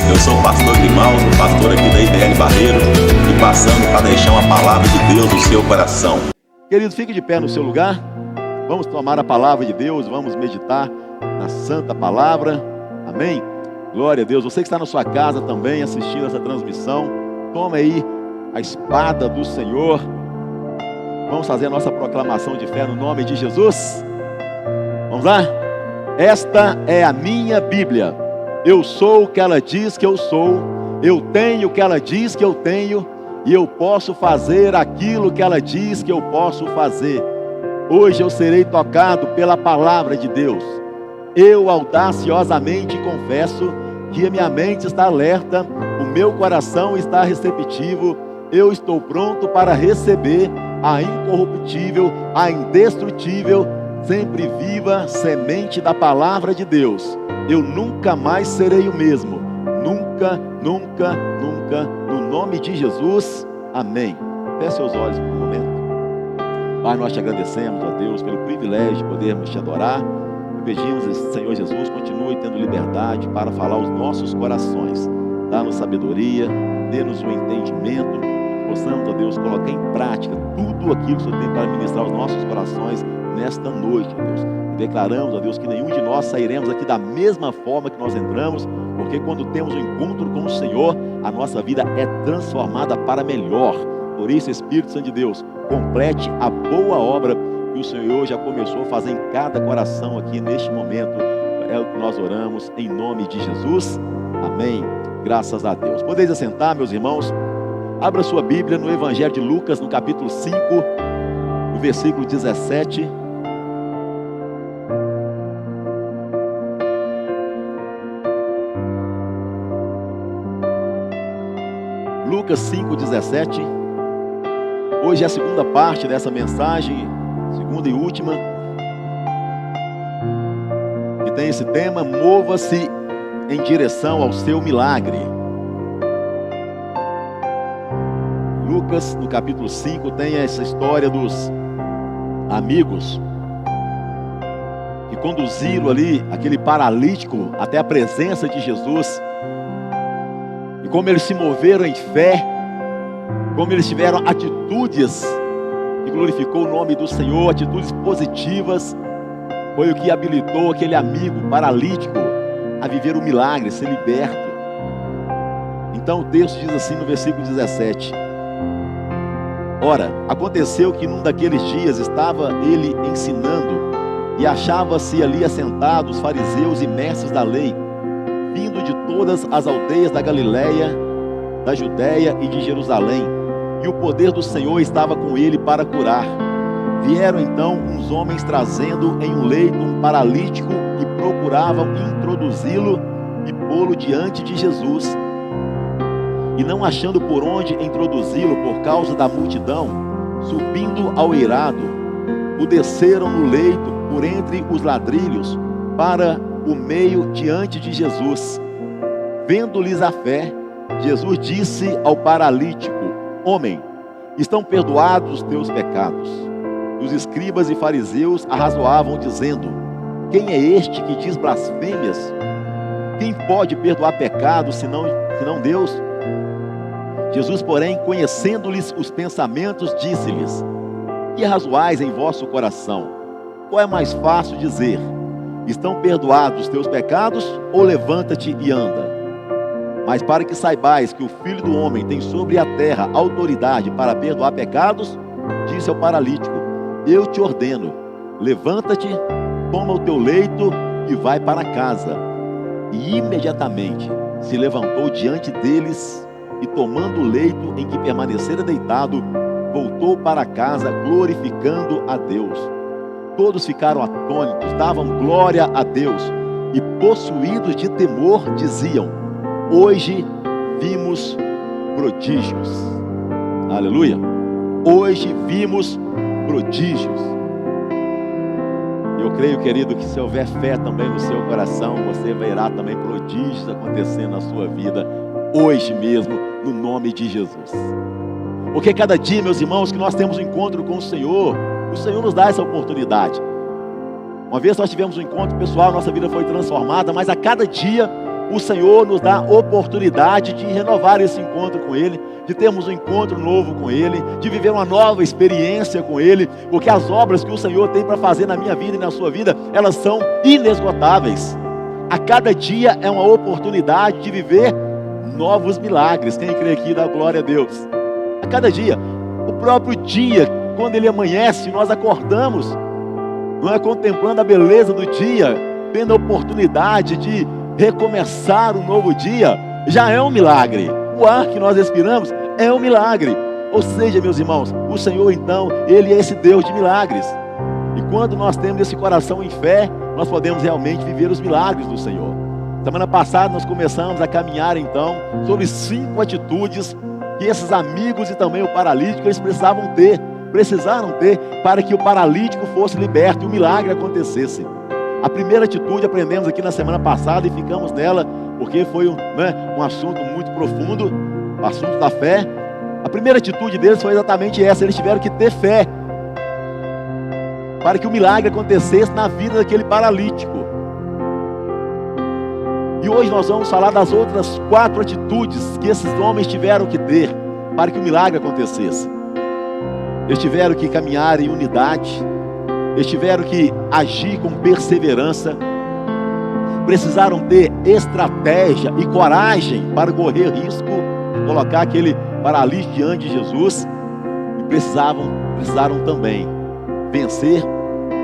Eu sou o pastor Grimaldo, pastor aqui da IBL Barreiro, e passando para deixar uma palavra de Deus no seu coração. Querido, fique de pé no seu lugar. Vamos tomar a palavra de Deus, vamos meditar na santa palavra. Amém? Glória a Deus. Você que está na sua casa também assistindo essa transmissão, tome aí a espada do Senhor. Vamos fazer a nossa proclamação de fé no nome de Jesus. Vamos lá? Esta é a minha Bíblia. Eu sou o que ela diz que eu sou. Eu tenho o que ela diz que eu tenho. E eu posso fazer aquilo que ela diz que eu posso fazer. Hoje eu serei tocado pela palavra de Deus. Eu audaciosamente confesso que a minha mente está alerta, o meu coração está receptivo. Eu estou pronto para receber a incorruptível, a indestrutível, sempre viva semente da palavra de Deus. Eu nunca mais serei o mesmo. Nunca, nunca, nunca. No nome de Jesus. Amém. Feche seus olhos por um momento. Pai, nós te agradecemos, ó Deus, pelo privilégio de podermos te adorar. E pedimos, Senhor Jesus, continue tendo liberdade para falar aos nossos corações. Dá-nos sabedoria, dê-nos um entendimento. Possamos, ó Deus, colocar em prática tudo aquilo que o Senhor tem para ministrar aos nossos corações nesta noite, ó Deus. E declaramos, ó Deus, que nenhum de nós sairemos aqui da mesma forma que nós entramos, porque quando temos um encontro com o Senhor, a nossa vida é transformada para melhor. Por isso, Espírito Santo de Deus, complete a boa obra que o Senhor já começou a fazer em cada coração aqui neste momento. É o que nós oramos em nome de Jesus. Amém. Graças a Deus. Podeis assentar, meus irmãos. Abra sua Bíblia no Evangelho de Lucas, no capítulo 5, no versículo 17. Lucas 5, 17. Hoje é a segunda parte dessa mensagem, segunda e última, que tem esse tema: mova-se em direção ao seu milagre. Lucas, no capítulo 5, tem essa história dos amigos que conduziram ali aquele paralítico até a presença de Jesus. E como eles se moveram em fé, como eles tiveram atitudes que glorificou o nome do Senhor, atitudes positivas, foi o que habilitou aquele amigo paralítico a viver o milagre, ser liberto. Então o texto diz assim no versículo 17: Ora, aconteceu que num daqueles dias estava ele ensinando, e achava-se ali assentados os fariseus e mestres da lei, vindo de todas as aldeias da Galileia, da Judéia e de Jerusalém, e o poder do Senhor estava com ele para curar. Vieram então uns homens trazendo em um leito um paralítico e procuravam introduzi-lo e pô-lo diante de Jesus. E não achando por onde introduzi-lo por causa da multidão, subindo ao eirado, o desceram no leito por entre os ladrilhos para o meio diante de Jesus. Vendo-lhes a fé, Jesus disse ao paralítico: Homem, estão perdoados os teus pecados. Os escribas e fariseus arrazoavam, dizendo: Quem é este que diz blasfêmias? Quem pode perdoar pecados, senão Deus? Jesus, porém, conhecendo-lhes os pensamentos, disse-lhes: Que arrazoais em vosso coração? Qual é mais fácil dizer: Estão perdoados os teus pecados, ou levanta-te e anda? Mas para que saibais que o Filho do Homem tem sobre a terra autoridade para perdoar pecados, disse ao paralítico: Eu te ordeno, levanta-te, toma o teu leito e vai para casa. E imediatamente se levantou diante deles e, tomando o leito em que permanecera deitado, voltou para casa glorificando a Deus. Todos ficaram atônitos, davam glória a Deus e, possuídos de temor, diziam: Hoje vimos prodígios. Aleluia. Hoje vimos prodígios. Eu creio, querido, que se houver fé também no seu coração, você verá também prodígios acontecendo na sua vida, hoje mesmo, no nome de Jesus. Porque cada dia, meus irmãos, que nós temos um encontro com o Senhor nos dá essa oportunidade. Uma vez nós tivemos um encontro pessoal, nossa vida foi transformada, mas a cada dia o Senhor nos dá oportunidade de renovar esse encontro com Ele, de termos um encontro novo com Ele, de viver uma nova experiência com Ele, porque as obras que o Senhor tem para fazer na minha vida e na sua vida, elas são inesgotáveis. A cada dia é uma oportunidade de viver novos milagres. Quem crê aqui dá glória a Deus. A cada dia, o próprio dia, quando ele amanhece, nós acordamos, não é, contemplando a beleza do dia, tendo a oportunidade de recomeçar um novo dia, já é um milagre. O ar que nós respiramos é um milagre. Ou seja, meus irmãos, o Senhor então, Ele é esse Deus de milagres. E quando nós temos esse coração em fé, nós podemos realmente viver os milagres do Senhor. Semana passada nós começamos a caminhar então sobre 5 atitudes que esses amigos e também o paralítico eles precisaram ter para que o paralítico fosse liberto e o milagre acontecesse. A primeira atitude aprendemos aqui na semana passada e ficamos nela porque foi um assunto muito profundo, o assunto da fé. A primeira atitude deles foi exatamente essa: eles tiveram que ter fé para que o milagre acontecesse na vida daquele paralítico. E hoje nós vamos falar das outras 4 atitudes que esses homens tiveram que ter para que o milagre acontecesse. Eles tiveram que caminhar em unidade, eles tiveram que agir com perseverança, precisaram ter estratégia e coragem para correr risco de colocar aquele paralítico diante de Jesus, e precisaram também vencer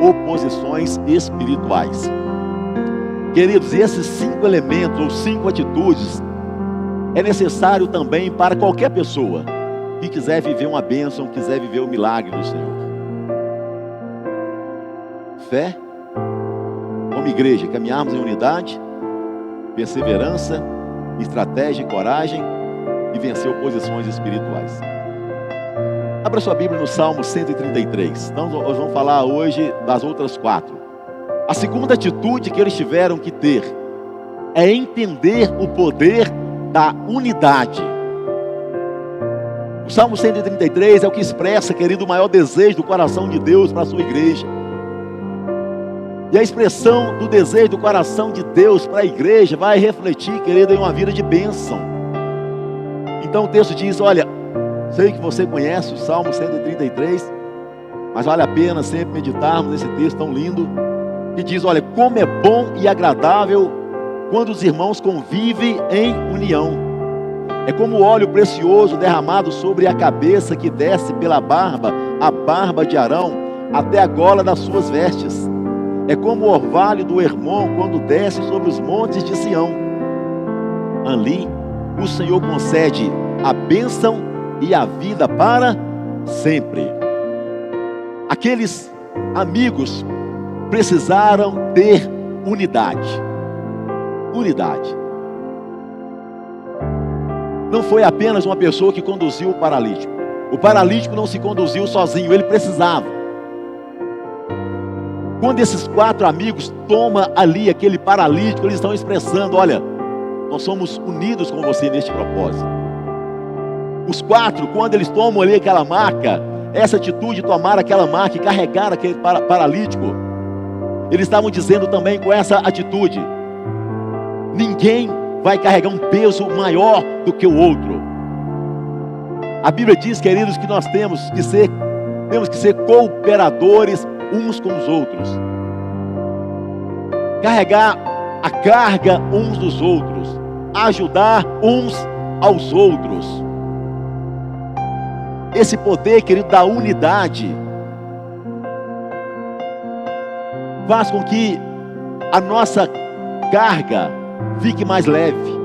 oposições espirituais. Queridos, esses 5 elementos ou 5 atitudes é necessário também para qualquer pessoa que quiser viver uma bênção, quiser viver o milagre do Senhor. Fé, como igreja, caminharmos em unidade, perseverança, estratégia e coragem e vencer oposições espirituais. Abra sua Bíblia no Salmo 133. Então nós vamos falar hoje das outras 4. A segunda atitude que eles tiveram que ter é entender o poder da unidade. O Salmo 133 é o que expressa, querido, o maior desejo do coração de Deus para a sua igreja. E a expressão do desejo do coração de Deus para a igreja vai refletir, querido, em uma vida de bênção. Então o texto diz, olha, sei que você conhece o Salmo 133, mas vale a pena sempre meditarmos nesse texto tão lindo, que diz, olha, como é bom e agradável quando os irmãos convivem em união. É como o óleo precioso derramado sobre a cabeça que desce pela barba, a barba de Arão, até a gola das suas vestes. É como o orvalho do Hermon quando desce sobre os montes de Sião. Ali o Senhor concede a bênção e a vida para sempre. Aqueles amigos precisaram ter unidade. Unidade. Não foi apenas uma pessoa que conduziu o paralítico. O paralítico não se conduziu sozinho, ele precisava. Quando esses 4 amigos tomam ali aquele paralítico, eles estão expressando, olha, nós somos unidos com você neste propósito. Os 4, quando eles tomam ali aquela maca, essa atitude de tomar aquela maca e carregar aquele paralítico, eles estavam dizendo também com essa atitude, ninguém vai carregar um peso maior do que o outro. A Bíblia diz, queridos, que nós temos que ser cooperadores uns com os outros. Carregar a carga uns dos outros. Ajudar uns aos outros. Esse poder, querido, da unidade faz com que a nossa carga fique mais leve.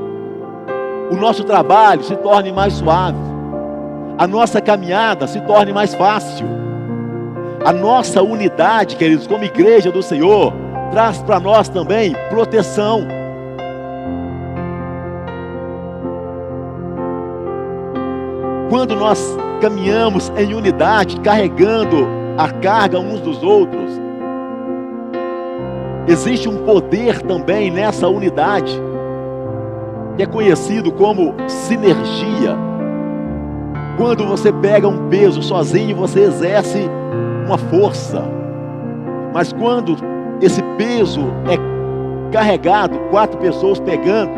O nosso trabalho se torne mais suave. A nossa caminhada se torne mais fácil. A nossa unidade, queridos, como igreja do Senhor, traz para nós também proteção. Quando nós caminhamos em unidade, carregando a carga uns dos outros, existe um poder também nessa unidade, que é conhecido como sinergia. Quando você pega um peso sozinho, você exerce uma força. Mas quando esse peso é carregado, 4 pessoas pegando,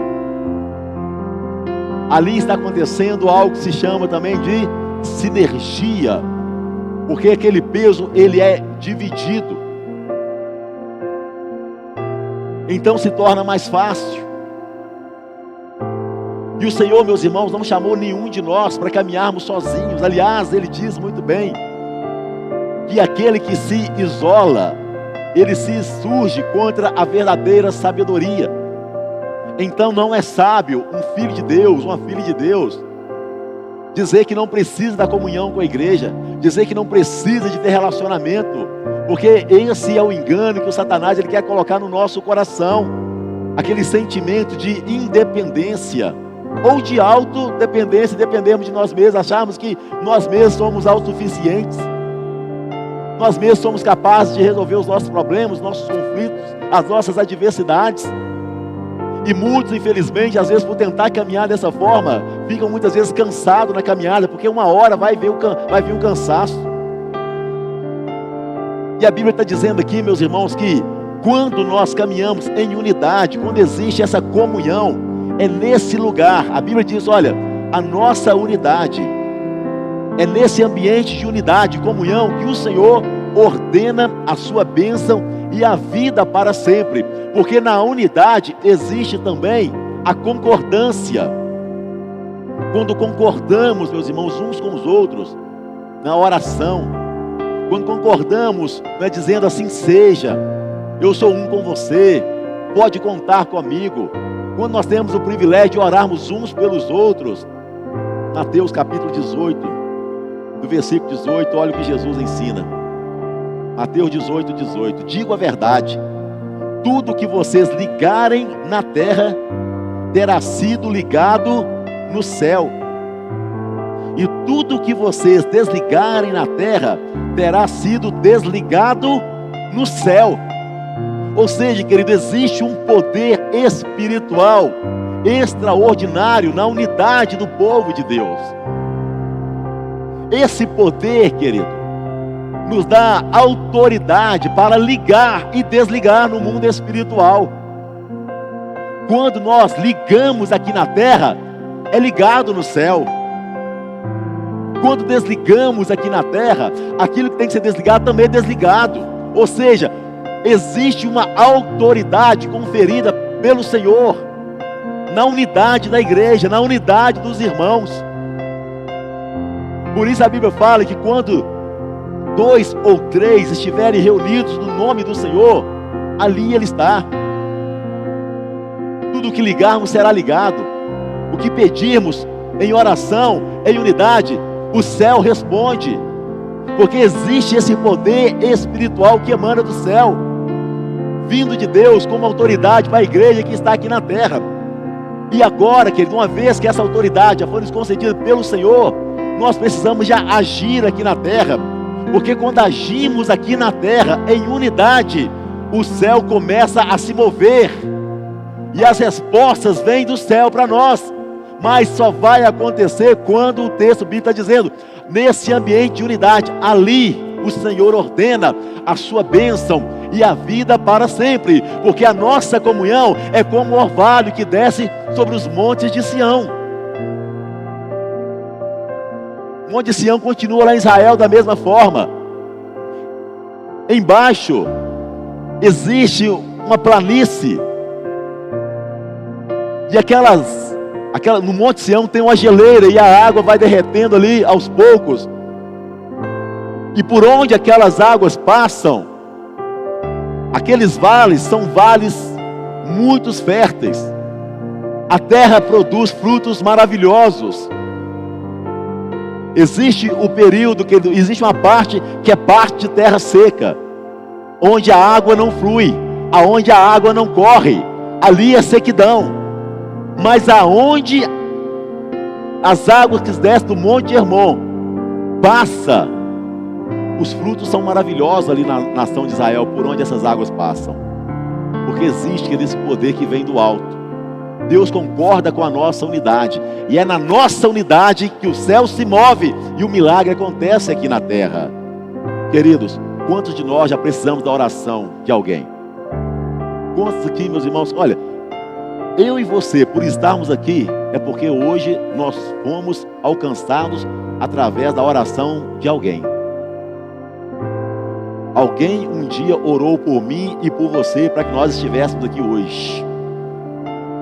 ali está acontecendo algo que se chama também de sinergia, porque aquele peso ele é dividido, então se torna mais fácil. E o Senhor, meus irmãos, não chamou nenhum de nós para caminharmos sozinhos. Aliás, Ele diz muito bem que aquele que se isola, ele se insurge contra a verdadeira sabedoria. Então não é sábio um filho de Deus, uma filha de Deus, dizer que não precisa da comunhão com a igreja, dizer que não precisa de ter relacionamento, porque esse é o engano que o Satanás ele quer colocar no nosso coração, aquele sentimento de independência, ou de autodependência, dependemos de nós mesmos, acharmos que nós mesmos somos autossuficientes, nós mesmos somos capazes de resolver os nossos problemas, os nossos conflitos, as nossas adversidades. E muitos, infelizmente, às vezes por tentar caminhar dessa forma, ficam muitas vezes cansados na caminhada, porque uma hora vai vir um cansaço. E a Bíblia está dizendo aqui, meus irmãos, que quando nós caminhamos em unidade, quando existe essa comunhão, é nesse lugar, a Bíblia diz, olha, a nossa unidade, é nesse ambiente de unidade, de comunhão, que o Senhor ordena a sua bênção e a vida para sempre, porque na unidade existe também a concordância. Quando concordamos, meus irmãos, uns com os outros, na oração, quando concordamos, dizendo assim seja, eu sou um com você, pode contar comigo, quando nós temos o privilégio de orarmos uns pelos outros. Mateus capítulo 18, do versículo 18, olha o que Jesus ensina. Mateus 18, 18, digo a verdade, tudo que vocês ligarem na terra, terá sido ligado no céu, e tudo que vocês desligarem na terra, terá sido desligado no céu. Ou seja, querido, existe um poder espiritual extraordinário na unidade do povo de Deus. Esse poder, querido, nos dá autoridade para ligar e desligar no mundo espiritual. Quando nós ligamos aqui na terra, é ligado no céu. Quando desligamos aqui na terra, aquilo que tem que ser desligado também é desligado. Ou seja, existe uma autoridade conferida pelo Senhor na unidade da igreja, na unidade dos irmãos. Por isso a Bíblia fala que quando 2 ou 3 estiverem reunidos no nome do Senhor, ali Ele está. Tudo o que ligarmos será ligado. O que pedirmos em oração, em unidade, o céu responde. Porque existe esse poder espiritual que emana do céu, vindo de Deus como autoridade para a igreja que está aqui na terra. E agora, querido, uma vez que essa autoridade já foi nos concedida pelo Senhor, nós precisamos já agir aqui na terra. Porque quando agimos aqui na terra em unidade, o céu começa a se mover, e as respostas vêm do céu para nós. Mas só vai acontecer quando o texto bíblico está dizendo, nesse ambiente de unidade, ali o Senhor ordena a sua bênção e a vida para sempre, porque a nossa comunhão é como o orvalho que desce sobre os montes de Sião. O monte de Sião continua lá em Israel da mesma forma. Embaixo existe uma planície, e no Monte Sião tem uma geleira, e a água vai derretendo ali aos poucos. E por onde aquelas águas passam, aqueles vales são vales muito férteis. A terra produz frutos maravilhosos. Existe o período, existe uma parte que é parte de terra seca, onde a água não flui, aonde a água não corre, ali é sequidão. Mas aonde as águas que descem do Monte Hermon passa, os frutos são maravilhosos ali na nação de Israel, por onde essas águas passam. Porque existe esse poder que vem do alto. Deus concorda com a nossa unidade, e é na nossa unidade que o céu se move e o milagre acontece aqui na terra. Queridos, quantos de nós já precisamos da oração de alguém? Quantos aqui, meus irmãos, olha, eu e você, por estarmos aqui, é porque hoje nós fomos alcançados através da oração de alguém. Alguém um dia orou por mim e por você para que nós estivéssemos aqui hoje.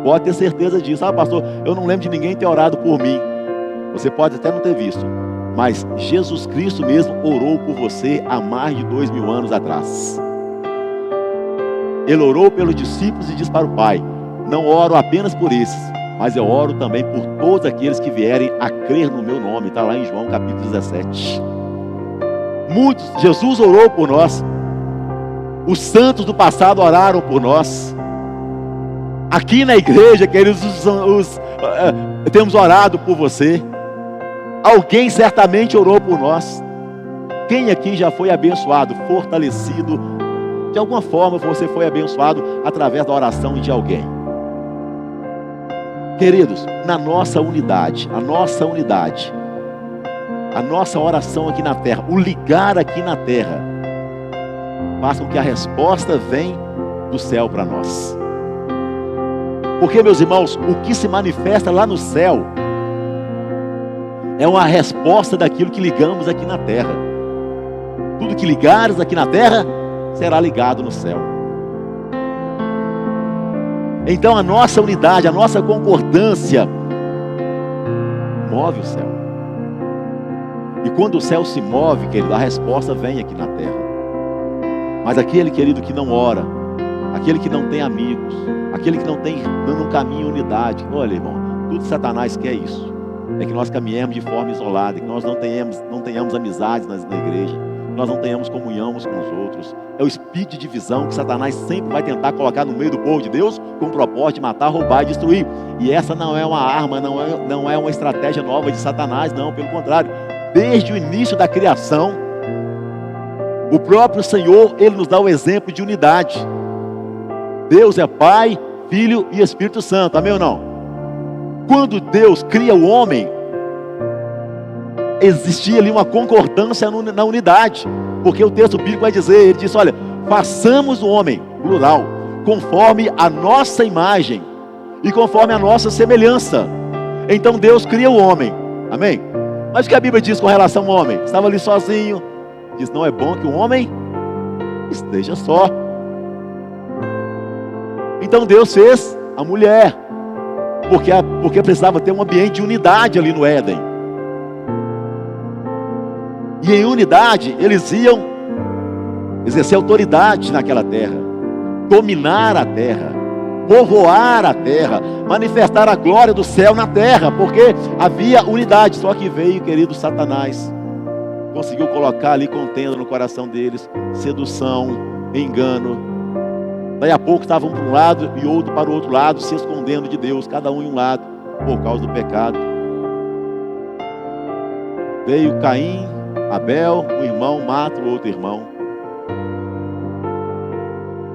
Pode ter certeza disso. Ah, pastor, eu não lembro de ninguém ter orado por mim. Você pode até não ter visto, mas Jesus Cristo mesmo orou por você há mais de 2000 anos atrás. Ele orou pelos discípulos e disse para o Pai: não oro apenas por esses, mas eu oro também por todos aqueles que vierem a crer no meu nome. Está lá em João capítulo 17. Jesus orou por nós. Os santos do passado oraram por nós. Aqui na igreja, queridos, temos orado por você. Alguém certamente orou por nós. Quem aqui já foi abençoado, fortalecido? De alguma forma você foi abençoado através da oração de alguém. Queridos, na nossa unidade, a nossa oração aqui na terra, o ligar aqui na terra, faça com que a resposta venha do céu para nós. Porque, meus irmãos, o que se manifesta lá no céu é uma resposta daquilo que ligamos aqui na terra. Tudo que ligares aqui na terra será ligado no céu. Então a nossa unidade, a nossa concordância move o céu. E quando o céu se move, querido, a resposta vem aqui na terra. Mas aquele, querido, que não ora, aquele que não tem amigos, aquele que não tem dando um caminho em unidade, olha, irmão, tudo Satanás quer isso. É que nós caminhemos de forma isolada, que nós não tenhamos amizades na igreja, que nós não tenhamos comunhão uns com os outros. É o espírito de divisão que Satanás sempre vai tentar colocar no meio do povo de Deus, com o propósito de matar, roubar e destruir. E essa não é uma arma, não é uma estratégia nova de Satanás, não, pelo contrário. Desde o início da criação, o próprio Senhor, Ele nos dá o exemplo de unidade. Deus é Pai, Filho e Espírito Santo, amém ou não? Quando Deus cria o homem, existia ali uma concordância na unidade, porque o texto bíblico vai dizer, ele diz, olha, façamos o homem, plural, conforme a nossa imagem e conforme a nossa semelhança. Então Deus cria o homem, amém? Mas o que a Bíblia diz com relação ao homem? Estava ali sozinho, diz, não é bom que o homem esteja só. Então Deus fez a mulher, porque precisava ter um ambiente de unidade ali no Éden. E em unidade eles iam exercer autoridade naquela terra, dominar a terra, povoar a terra, manifestar a glória do céu na terra, porque havia unidade. Só que veio, querido, Satanás, conseguiu colocar ali contenda no coração deles, sedução, engano. Daí a pouco estavam para um lado e outro para o outro lado, se escondendo de Deus, cada um em um lado, por causa do pecado. Veio Caim, Abel, um irmão mata o outro irmão.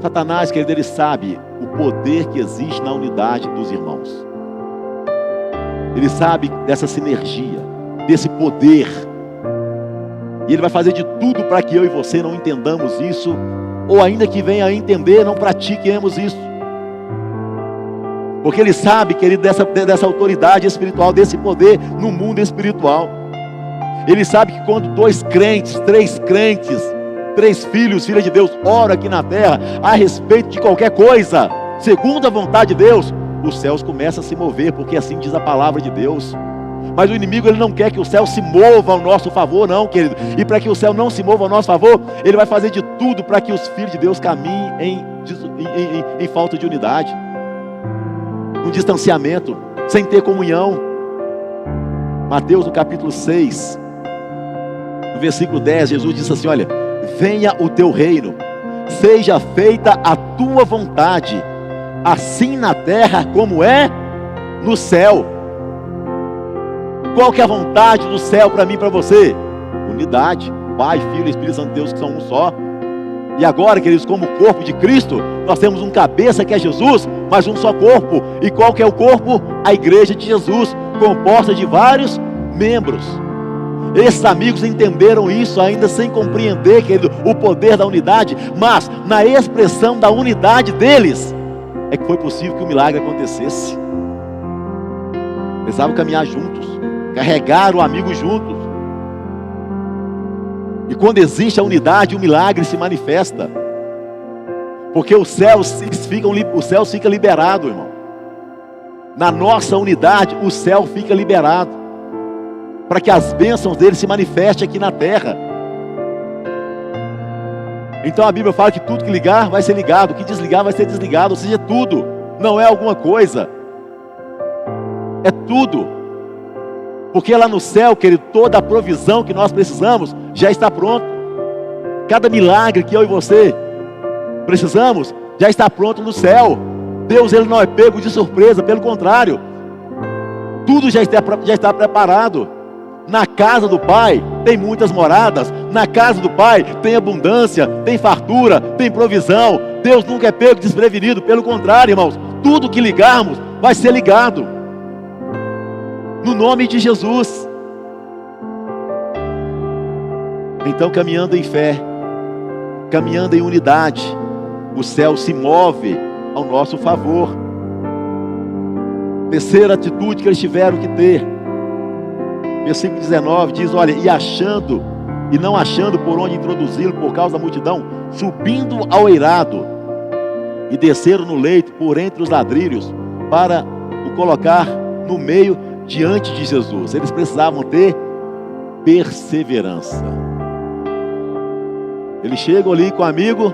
Satanás, querido, ele sabe o poder que existe na unidade dos irmãos. Ele sabe dessa sinergia, desse poder. E ele vai fazer de tudo para que eu e você não entendamos isso, ou ainda que venha a entender, não pratiquemos isso. Porque ele sabe, querido, dessa autoridade espiritual, desse poder no mundo espiritual. Ele sabe que quando 2 crentes, 3 crentes, 3 filhos, filhas de Deus, oram aqui na terra a respeito de qualquer coisa, segundo a vontade de Deus, os céus começam a se mover, porque assim diz a palavra de Deus. Mas o inimigo, ele não quer que o céu se mova ao nosso favor, não, querido. E para que o céu não se mova ao nosso favor, ele vai fazer de tudo para que os filhos de Deus caminhem em falta de unidade, um distanciamento, sem ter comunhão. Mateus no capítulo 6, no versículo 10, Jesus disse assim, olha, venha o teu reino, seja feita a tua vontade, assim na terra como é no céu. Qual que é a vontade do céu para mim e para você? Unidade, Pai, Filho e Espírito Santo de Deus, que são um só. E agora, queridos, como corpo de Cristo, nós temos um cabeça que é Jesus, mas um só corpo. E qual que é o corpo? A igreja de Jesus, composta de vários membros. Esses amigos entenderam isso ainda sem compreender, querido, o poder da unidade, mas na expressão da unidade deles, é que foi possível que o milagre acontecesse. Precisavam caminhar juntos, carregar o amigo juntos. E quando existe a unidade, o milagre se manifesta. Porque o céu fica liberado, irmão. Na nossa unidade, o céu fica liberado, para que as bênçãos dele se manifestem aqui na terra. Então a Bíblia fala que tudo que ligar vai ser ligado, o que desligar vai ser desligado, ou seja, tudo, não é alguma coisa, é tudo. Porque lá no céu, querido, toda a provisão que nós precisamos já está pronto. Cada milagre que eu e você precisamos já está pronto no céu. Deus, ele não é pego de surpresa, pelo contrário, tudo já está preparado. Na casa do Pai tem muitas moradas. Na casa do Pai tem abundância, tem fartura, tem provisão. Deus nunca é pego desprevenido, pelo contrário, irmãos, tudo que ligarmos vai ser ligado, no nome de Jesus. Então, caminhando em fé, caminhando em unidade, o céu se move ao nosso favor. Terceira atitude que eles tiveram que ter, versículo 19 diz: olha, e não achando por onde introduzi-lo por causa da multidão, subindo ao eirado, e desceram no leito por entre os ladrilhos, para o colocar no meio diante de Jesus. Eles precisavam ter perseverança. Eles chegam ali com o amigo,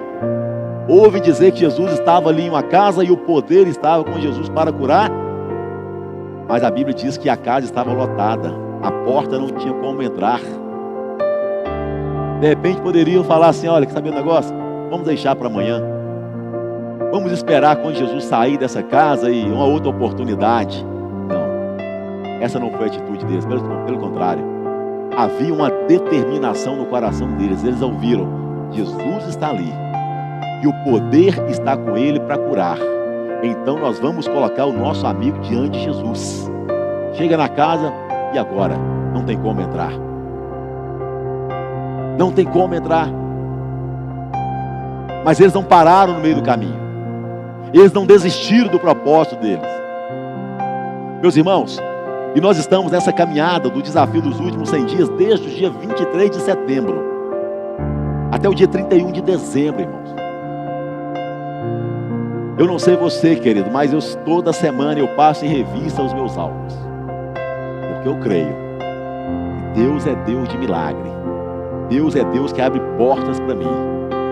ouvem dizer que Jesus estava ali em uma casa e o poder estava com Jesus para curar, mas a Bíblia diz que a casa estava lotada, a porta não tinha como entrar. De repente poderiam falar assim: olha, quer saber o negócio? Vamos deixar para amanhã, vamos esperar quando Jesus sair dessa casa e uma outra oportunidade. Não, essa não foi a atitude deles, pelo contrário, havia uma determinação no coração deles. Eles ouviram: Jesus está ali e o poder está com ele para curar, então nós vamos colocar o nosso amigo diante de Jesus. Chega na casa, e agora? Não tem como entrar. Não tem como entrar. Mas eles não pararam no meio do caminho. Eles não desistiram do propósito deles. Meus irmãos, e nós estamos nessa caminhada do desafio dos últimos 100 dias, desde o dia 23 de setembro até o dia 31 de dezembro, irmãos. Eu não sei você, querido, mas toda semana eu passo em revista os meus alvos, porque eu creio que Deus é Deus de milagre. Deus é Deus que abre portas para mim.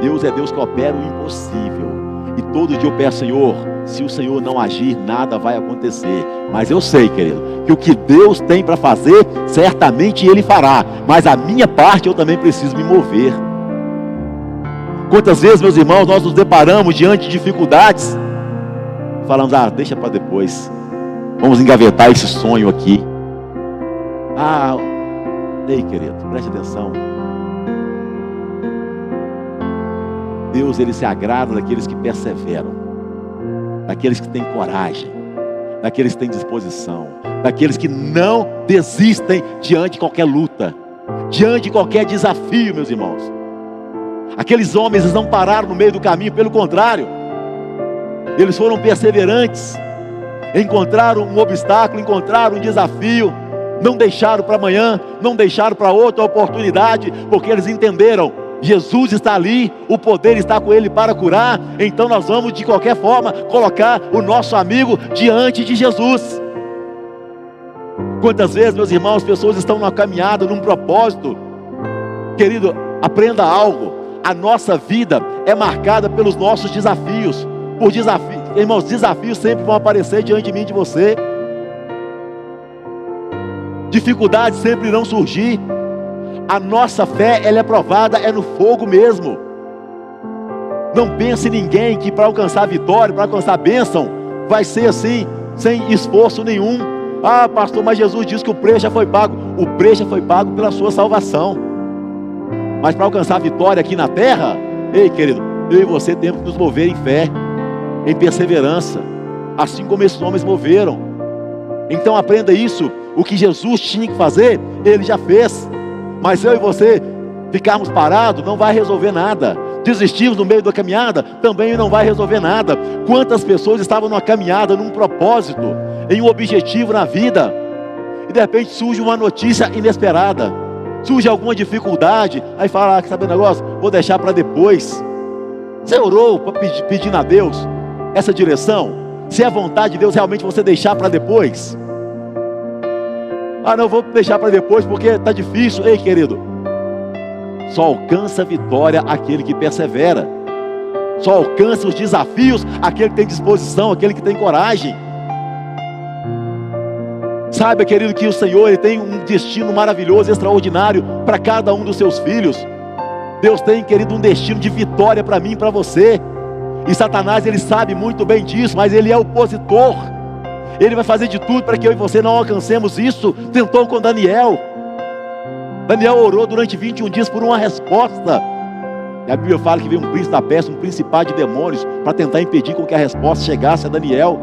Deus é Deus que opera o impossível. E todo dia eu peço: Senhor, se o Senhor não agir, nada vai acontecer. Mas eu sei, querido, que o que Deus tem para fazer, certamente Ele fará. Mas a minha parte eu também preciso me mover. Quantas vezes, meus irmãos, nós nos deparamos diante de dificuldades, falamos: deixa para depois, vamos engavetar esse sonho aqui. Ei, querido, preste atenção. Deus, Ele se agrada daqueles que perseveram, daqueles que têm coragem, daqueles que têm disposição, daqueles que não desistem diante de qualquer luta, diante de qualquer desafio, meus irmãos. Aqueles homens, eles não pararam no meio do caminho, pelo contrário, eles foram perseverantes, encontraram um obstáculo, encontraram um desafio, não deixaram para amanhã, não deixaram para outra oportunidade, porque eles entenderam: Jesus está ali, o poder está com Ele para curar, então nós vamos de qualquer forma colocar o nosso amigo diante de Jesus. Quantas vezes, meus irmãos, pessoas estão numa caminhada, num propósito. Querido, aprenda algo: a nossa vida é marcada pelos nossos desafios. Por desafios, irmãos, desafios sempre vão aparecer diante de mim e de você. Dificuldades sempre irão surgir. A nossa fé, ela é provada, é no fogo mesmo. Não pense em ninguém que para alcançar a vitória, para alcançar a bênção, vai ser assim, sem esforço nenhum. Pastor, mas Jesus disse que o preço já foi pago. O preço já foi pago pela sua salvação. Mas para alcançar a vitória aqui na terra, ei, querido, eu e você temos que nos mover em fé, em perseverança, assim como esses homens moveram. Então aprenda isso: o que Jesus tinha que fazer, Ele já fez. Mas eu e você ficarmos parados não vai resolver nada. desistirmos no meio da caminhada, também não vai resolver nada. Quantas pessoas estavam numa caminhada, num propósito, em um objetivo na vida, e de repente surge uma notícia inesperada, surge alguma dificuldade, aí fala, sabe o negócio? Vou deixar para depois. Você orou pedindo a Deus essa direção? Se é a vontade de Deus realmente você deixar para depois? Não, vou deixar para depois porque está difícil. Ei, querido, só alcança a vitória aquele que persevera. Só alcança os desafios aquele que tem disposição, aquele que tem coragem. Saiba, querido, que o Senhor ele tem um destino maravilhoso, extraordinário para cada um dos seus filhos. Deus tem, querido, um destino de vitória para mim e para você. E Satanás, ele sabe muito bem disso, mas ele é opositor. Ele vai fazer de tudo para que eu e você não alcancemos isso. Tentou com Daniel. Daniel orou durante 21 dias por uma resposta. E a Bíblia fala que veio um príncipe da Pérsia, um principado de demônios, para tentar impedir com que a resposta chegasse a Daniel.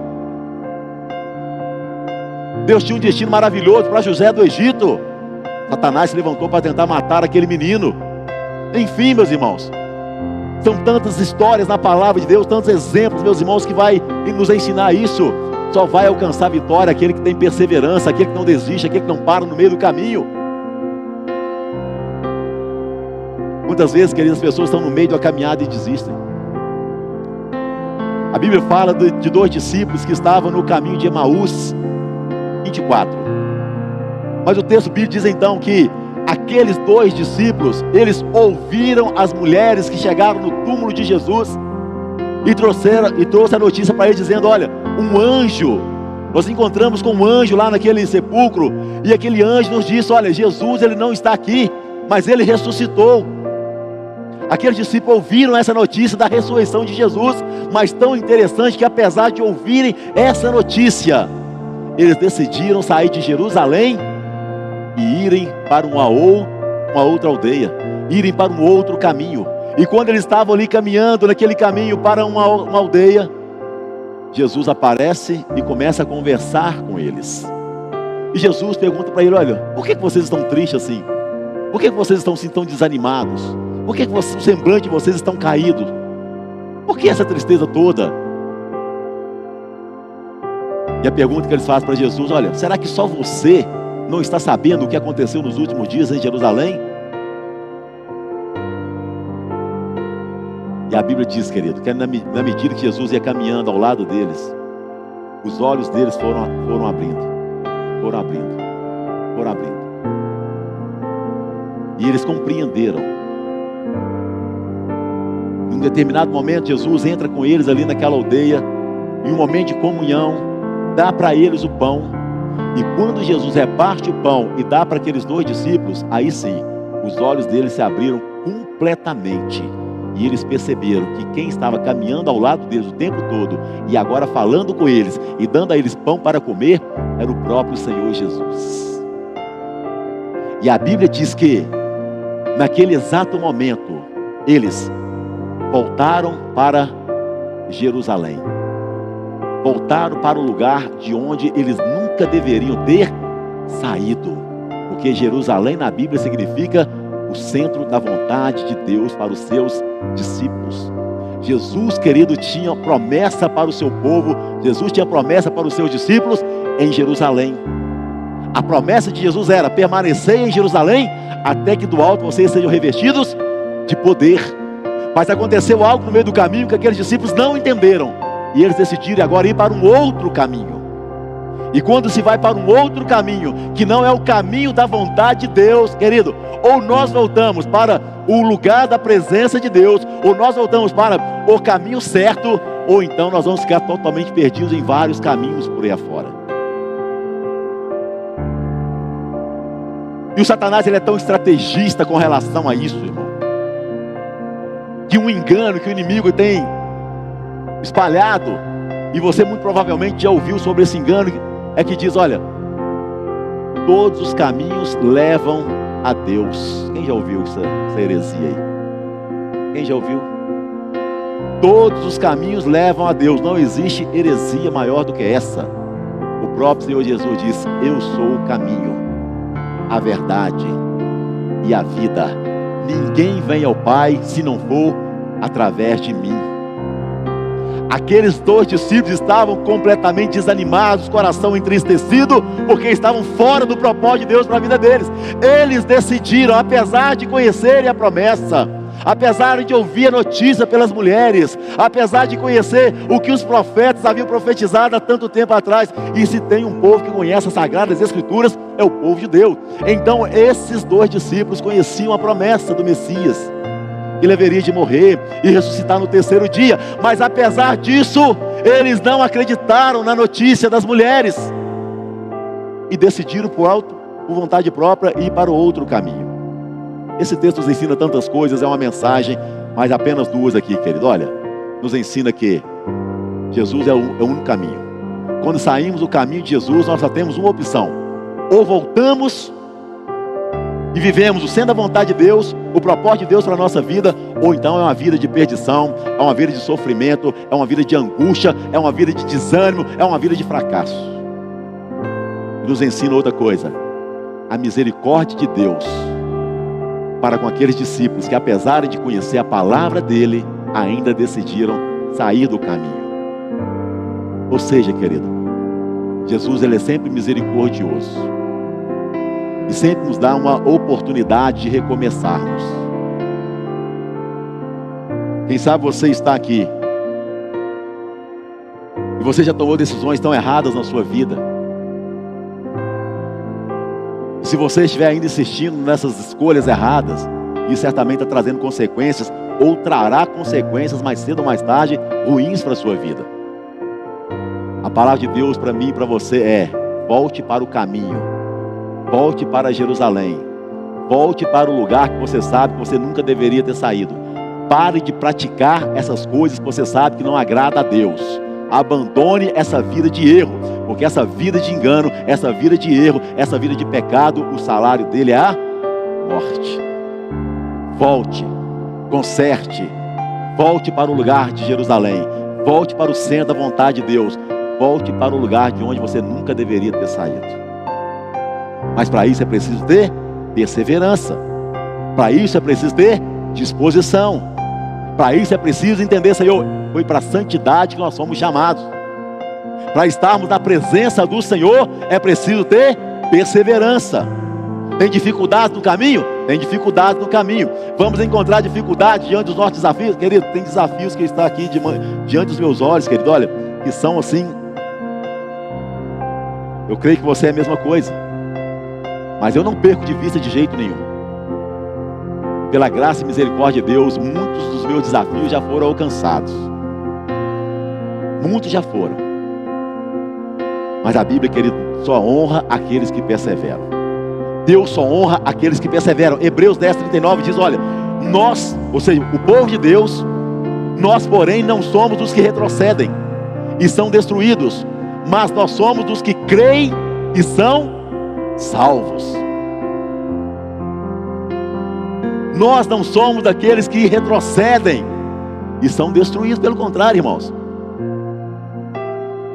Deus tinha um destino maravilhoso para José do Egito. Satanás se levantou para tentar matar aquele menino. Enfim, meus irmãos, são tantas histórias na palavra de Deus, tantos exemplos, meus irmãos, que vai nos ensinar isso. Só vai alcançar a vitória aquele que tem perseverança, aquele que não desiste, aquele que não para no meio do caminho. Muitas vezes, queridas, as pessoas estão no meio da caminhada e desistem. A Bíblia fala de 2 discípulos que estavam no caminho de Emaús, 24. Mas o texto bíblico diz então que aqueles 2 discípulos, eles ouviram as mulheres que chegaram no túmulo de Jesus e trouxe a notícia para eles dizendo, olha, um anjo, nós encontramos com um anjo lá naquele sepulcro, e aquele anjo nos disse, olha, Jesus ele não está aqui, mas ele ressuscitou. Aqueles discípulos ouviram essa notícia da ressurreição de Jesus, mas tão interessante que apesar de ouvirem essa notícia, eles decidiram sair de Jerusalém e irem para uma outra aldeia, irem para um outro caminho. E quando eles estavam ali caminhando naquele caminho para uma aldeia, Jesus aparece e começa a conversar com eles. E Jesus pergunta para ele, olha, por que vocês estão tristes assim? Por que vocês estão assim tão desanimados? Por que o semblante de vocês estão caídos? Por que essa tristeza toda? E a pergunta que eles fazem para Jesus, olha, será que só você não está sabendo o que aconteceu nos últimos dias em Jerusalém? E a Bíblia diz, querido, que na medida que Jesus ia caminhando ao lado deles, os olhos deles foram abrindo. E eles compreenderam. Em um determinado momento, Jesus entra com eles ali naquela aldeia, em um momento de comunhão, dá para eles o pão. E quando Jesus reparte o pão e dá para aqueles 2 discípulos, aí sim, os olhos deles se abriram completamente. E eles perceberam que quem estava caminhando ao lado deles o tempo todo, e agora falando com eles, e dando a eles pão para comer, era o próprio Senhor Jesus. E a Bíblia diz que, naquele exato momento, eles voltaram para Jerusalém. Voltaram para o lugar de onde eles nunca deveriam ter saído. Porque Jerusalém na Bíblia significa o centro da vontade de Deus para os seus discípulos. Jesus, querido, tinha promessa para o seu povo. Jesus tinha promessa para os seus discípulos em Jerusalém. A promessa de Jesus era permanecer em Jerusalém até que do alto vocês sejam revestidos de poder. Mas aconteceu algo no meio do caminho que aqueles discípulos não entenderam, e eles decidiram agora ir para um outro caminho. E quando se vai para um outro caminho, que não é o caminho da vontade de Deus, querido, ou nós voltamos para o lugar da presença de Deus, ou nós voltamos para o caminho certo, ou então nós vamos ficar totalmente perdidos em vários caminhos por aí afora. E o Satanás, ele é tão estrategista com relação a isso, irmão, que um engano que o inimigo tem espalhado, e você muito provavelmente já ouviu sobre esse engano, é que diz, olha, todos os caminhos levam a Deus. Quem já ouviu essa heresia aí? Quem já ouviu? Todos os caminhos levam a Deus. Não existe heresia maior do que essa. O próprio Senhor Jesus disse, eu sou o caminho, a verdade e a vida. Ninguém vem ao Pai se não for através de mim. Aqueles 2 discípulos estavam completamente desanimados, coração entristecido, porque estavam fora do propósito de Deus para a vida deles. Eles decidiram, apesar de conhecerem a promessa, apesar de ouvir a notícia pelas mulheres, apesar de conhecer o que os profetas haviam profetizado há tanto tempo atrás, e se tem um povo que conhece as Sagradas Escrituras, é o povo judeu. Então esses 2 discípulos conheciam a promessa do Messias, que ele haveria de morrer e ressuscitar no 3º dia. Mas apesar disso, eles não acreditaram na notícia das mulheres e decidiram por vontade própria ir para o outro caminho. Esse texto nos ensina tantas coisas, é uma mensagem, mas apenas 2 aqui, querido. Olha, nos ensina que Jesus é o único caminho. Quando saímos do caminho de Jesus, nós só temos uma opção: ou voltamos e vivemos o sendo da vontade de Deus, o propósito de Deus para a nossa vida, ou então é uma vida de perdição, é uma vida de sofrimento, é uma vida de angústia, é uma vida de desânimo, é uma vida de fracasso. E nos ensina outra coisa: a misericórdia de Deus para com aqueles discípulos que, apesar de conhecer a palavra dele, ainda decidiram sair do caminho. Ou seja, querido, Jesus, ele é sempre misericordioso e sempre nos dá uma oportunidade de recomeçarmos. Quem sabe você está aqui e você já tomou decisões tão erradas na sua vida. E se você estiver ainda insistindo nessas escolhas erradas, isso certamente está trazendo consequências, ou trará consequências mais cedo ou mais tarde, ruins para a sua vida. A palavra de Deus para mim e para você é: volte para o caminho, volte para Jerusalém, volte para o lugar que você sabe que você nunca deveria ter saído. Pare de praticar essas coisas que você sabe que não agrada a Deus. Abandone essa vida de erro, porque essa vida de engano, essa vida de erro, essa vida de pecado, o salário dele é a morte. Volte, conserte, volte para o lugar de Jerusalém, volte para o centro da vontade de Deus, volte para o lugar de onde você nunca deveria ter saído. Mas para isso é preciso ter perseverança, para isso é preciso ter disposição, para isso é preciso entender: Senhor, foi para a santidade que nós somos chamados. Para estarmos na presença do Senhor é preciso ter perseverança. Tem dificuldade no caminho? Tem dificuldade no caminho. Vamos encontrar dificuldade diante dos nossos desafios? Querido, tem desafios que estão aqui diante dos meus olhos, querido, olha, que são assim. Eu creio que você é a mesma coisa, mas eu não perco de vista de jeito nenhum. Pela graça e misericórdia de Deus, muitos dos meus desafios já foram alcançados. Muitos já foram. Mas a Bíblia, querido, só honra aqueles que perseveram. Deus só honra aqueles que perseveram. Hebreus 10:39 diz: olha, nós, ou seja, o povo de Deus, nós porém não somos dos que retrocedem e são destruídos, mas nós somos dos que creem e são salvos. Nós não somos daqueles que retrocedem e são destruídos, pelo contrário, irmãos.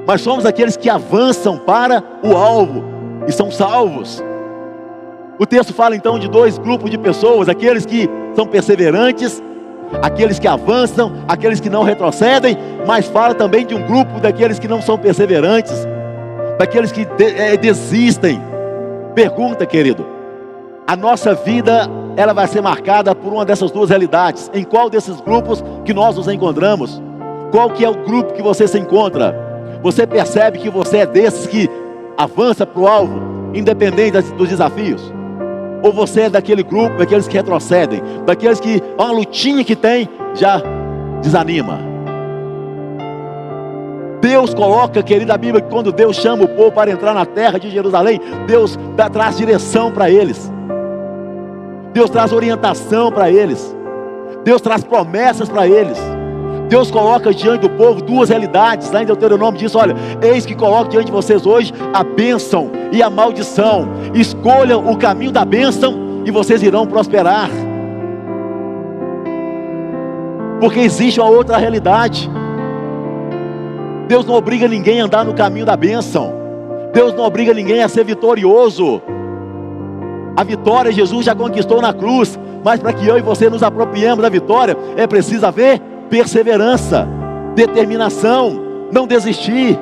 Mas somos aqueles que avançam para o alvo e são salvos. O texto fala então de 2 grupos de pessoas: aqueles que são perseverantes, aqueles que avançam, aqueles que não retrocedem. Mas fala também de um grupo daqueles que não são perseverantes, daqueles que desistem. Pergunta, querido: a nossa vida, ela vai ser marcada por uma dessas 2 realidades? Em qual desses grupos que nós nos encontramos? Qual que é o grupo que você se encontra? Você percebe que você é desses que avança para o alvo, independente dos desafios? Ou você é daquele grupo, daqueles que retrocedem, daqueles que uma lutinha que tem, já desanima? Deus coloca, querida, a Bíblia, que quando Deus chama o povo para entrar na terra de Jerusalém, Deus traz direção para eles. Deus traz orientação para eles. Deus traz promessas para eles. Deus coloca diante do povo 2 realidades. Lá em Deuteronômio diz: olha, eis que coloco diante de vocês hoje a bênção e a maldição. Escolham o caminho da bênção e vocês irão prosperar. Porque existe uma outra realidade. Deus não obriga ninguém a andar no caminho da bênção. Deus não obriga ninguém a ser vitorioso. A vitória Jesus já conquistou na cruz. mas para que eu e você nos apropriemos da vitória, é preciso haver perseverança, determinação, não desistir.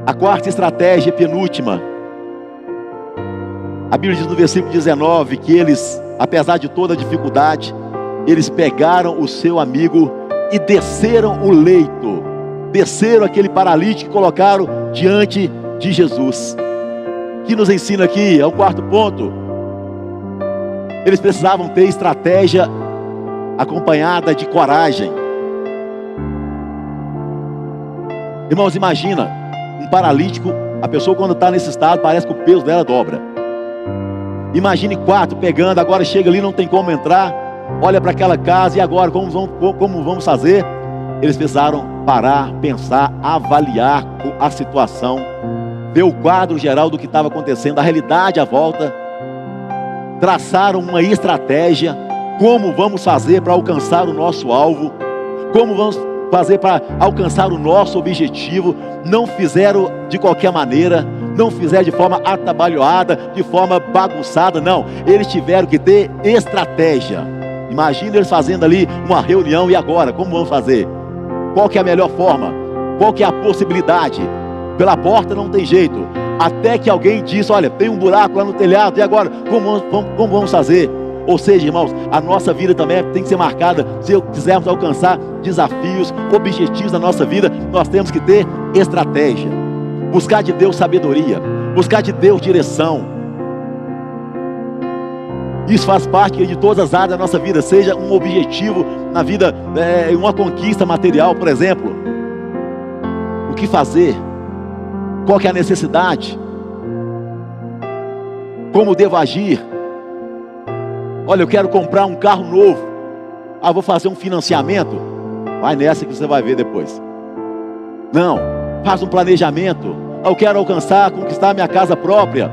A quarta estratégia, penúltima, a Bíblia diz no versículo 19, que eles, apesar de toda a dificuldade, eles pegaram o seu amigo e desceram o leito, desceram aquele paralítico e colocaram diante de Jesus. O que nos ensina aqui, é o quarto ponto, eles precisavam ter estratégia acompanhada de coragem. Irmãos, imagina, um paralítico, a pessoa quando está nesse estado, parece que o peso dela dobra. Imagine 4 pegando, agora chega ali, não tem como entrar, olha para aquela casa, e agora como vamos fazer? Eles precisaram parar, pensar, avaliar a situação, ver o quadro geral do que estava acontecendo, a realidade à volta, traçaram uma estratégia, como vamos fazer para alcançar o nosso alvo, como vamos fazer para alcançar o nosso objetivo. Não fizeram de qualquer maneira, não fizeram de forma atabalhoada, de forma bagunçada, não. Eles tiveram que ter estratégia. Imagina eles fazendo ali uma reunião, e agora, como vamos fazer? Qual que é a melhor forma? Qual que é a possibilidade? Pela porta não tem jeito, até que alguém disse, olha, tem um buraco lá no telhado, e agora, como vamos fazer? Ou seja, irmãos, a nossa vida também tem que ser marcada. Se quisermos alcançar desafios, objetivos da nossa vida, nós temos que ter estratégia, buscar de Deus sabedoria, buscar de Deus direção. Isso faz parte de todas as áreas da nossa vida, seja um objetivo na vida, uma conquista material, por exemplo. O que fazer? Qual que é a necessidade? Como devo agir? Olha, eu quero comprar um carro novo. Vou fazer um financiamento. Vai nessa que você vai ver depois. Não, faz um planejamento. Eu quero conquistar minha casa própria.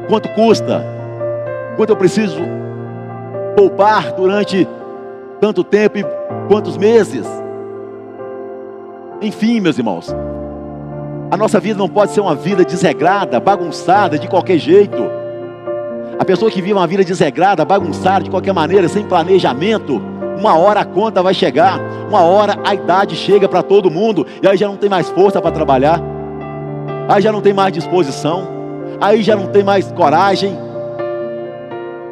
Quanto custa? Quanto eu preciso poupar durante tanto tempo e quantos meses? Enfim, meus irmãos, a nossa vida não pode ser uma vida desregrada, bagunçada de qualquer jeito. A pessoa que vive uma vida desregrada, bagunçada de qualquer maneira, sem planejamento, uma hora a conta vai chegar, uma hora a idade chega para todo mundo, e aí já não tem mais força para trabalhar, aí já não tem mais disposição, aí já não tem mais coragem,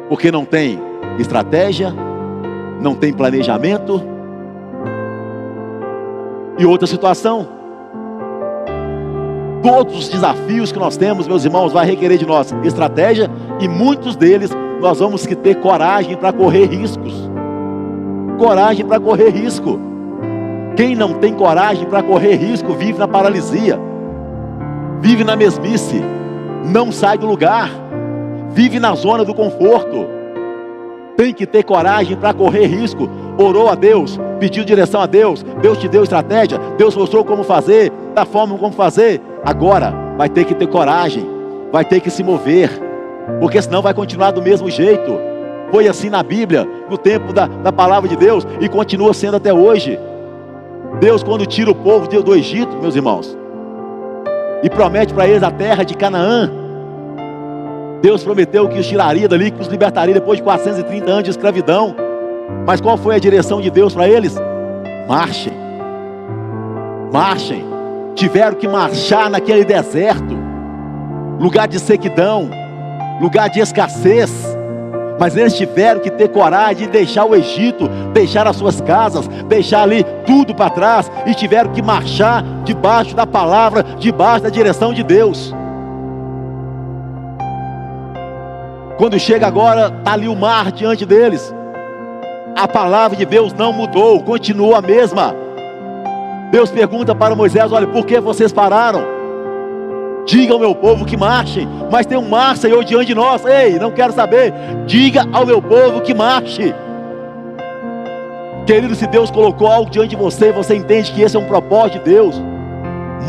porque não tem estratégia, não tem planejamento. E outra situação, todos os desafios que nós temos, meus irmãos, vai requerer de nós estratégia, e muitos deles nós vamos ter coragem para correr riscos. Coragem para correr risco. Quem não tem coragem para correr risco vive na paralisia, vive na mesmice, não sai do lugar, vive na zona do conforto. Tem que ter coragem para correr risco. Orou a Deus, pediu direção a Deus, Deus te deu estratégia, Deus mostrou como fazer, da forma como fazer. Agora vai ter que ter coragem, vai ter que se mover, porque senão vai continuar do mesmo jeito. Foi assim na Bíblia, no tempo da palavra de Deus, e continua sendo até hoje. Deus, quando tira o povo do Egito, meus irmãos, e promete para eles a terra de Canaã, Deus prometeu que os tiraria dali, que os libertaria depois de 430 anos de escravidão. Mas qual foi a direção de Deus para eles? Marchem, marchem. Tiveram que marchar naquele deserto, lugar de sequidão, lugar de escassez, mas eles tiveram que ter coragem de deixar o Egito, deixar as suas casas, deixar ali tudo para trás, e tiveram que marchar debaixo da palavra, debaixo da direção de Deus. Quando chega agora, está ali o mar diante deles, a palavra de Deus não mudou, continua a mesma. Deus pergunta para Moisés, olha, por que vocês pararam? Diga ao meu povo que marchem, mas tem um mar, Senhor, diante de nós. Ei, não quero saber, diga ao meu povo que marche. Querido, se Deus colocou algo diante de você, você entende que esse é um propósito de Deus,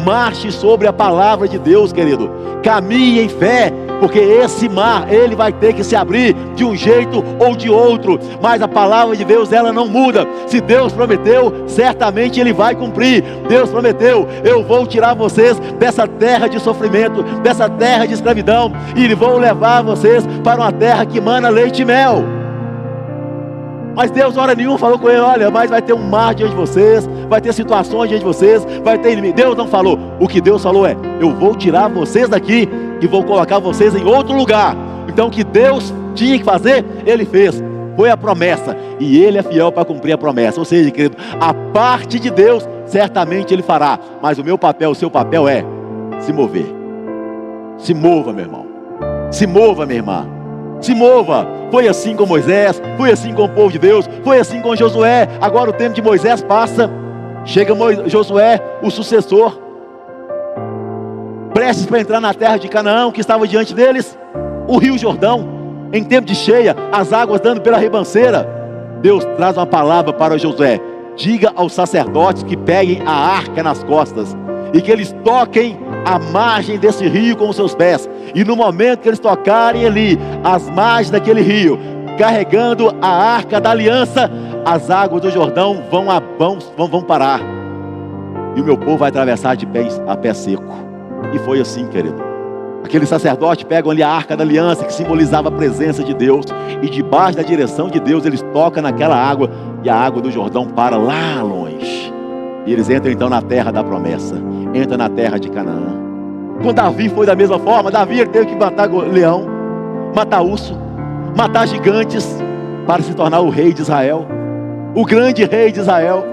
marche sobre a palavra de Deus, querido, caminhe em fé, porque esse mar, ele vai ter que se abrir de um jeito ou de outro, mas a palavra de Deus, ela não muda. Se Deus prometeu, certamente Ele vai cumprir. Deus prometeu: eu vou tirar vocês dessa terra de sofrimento, dessa terra de escravidão, e vou levar vocês para uma terra que mana leite e mel. Mas Deus, hora nenhuma, falou com ele: olha, mas vai ter um mar diante de vocês, vai ter situações diante de vocês, vai ter inimigo. Deus não falou. O que Deus falou é: eu vou tirar vocês daqui e vou colocar vocês em outro lugar. Então o que Deus tinha que fazer, Ele fez. Foi a promessa, e Ele é fiel para cumprir a promessa. Ou seja, querido, a parte de Deus, certamente Ele fará. Mas o meu papel, o seu papel é se mover. Se mova, meu irmão. Se mova, minha irmã. Se mova. Foi assim com Moisés, foi assim com o povo de Deus, foi assim com Josué. Agora o tempo de Moisés passa, chega Josué, o sucessor, prestes para entrar na terra de Canaã. Que estava diante deles? O rio Jordão, em tempo de cheia, as águas dando pela ribanceira. Deus traz uma palavra para Josué: diga aos sacerdotes que peguem a arca nas costas e que eles toquem a margem desse rio com os seus pés. E no momento que eles tocarem ali as margens daquele rio, carregando a arca da aliança, as águas do Jordão vão parar, e o meu povo vai atravessar de pé a pé seco. E foi assim, querido. Aqueles sacerdotes pegam ali a arca da aliança, que simbolizava a presença de Deus, e debaixo da direção de Deus eles tocam naquela água, e a água do Jordão para lá longe. E eles entram então na terra da promessa, entram na terra de Canaã. Com Davi foi da mesma forma. Davi, ele teve que matar leão, matar urso, matar gigantes, para se tornar o rei de Israel, o grande rei de Israel.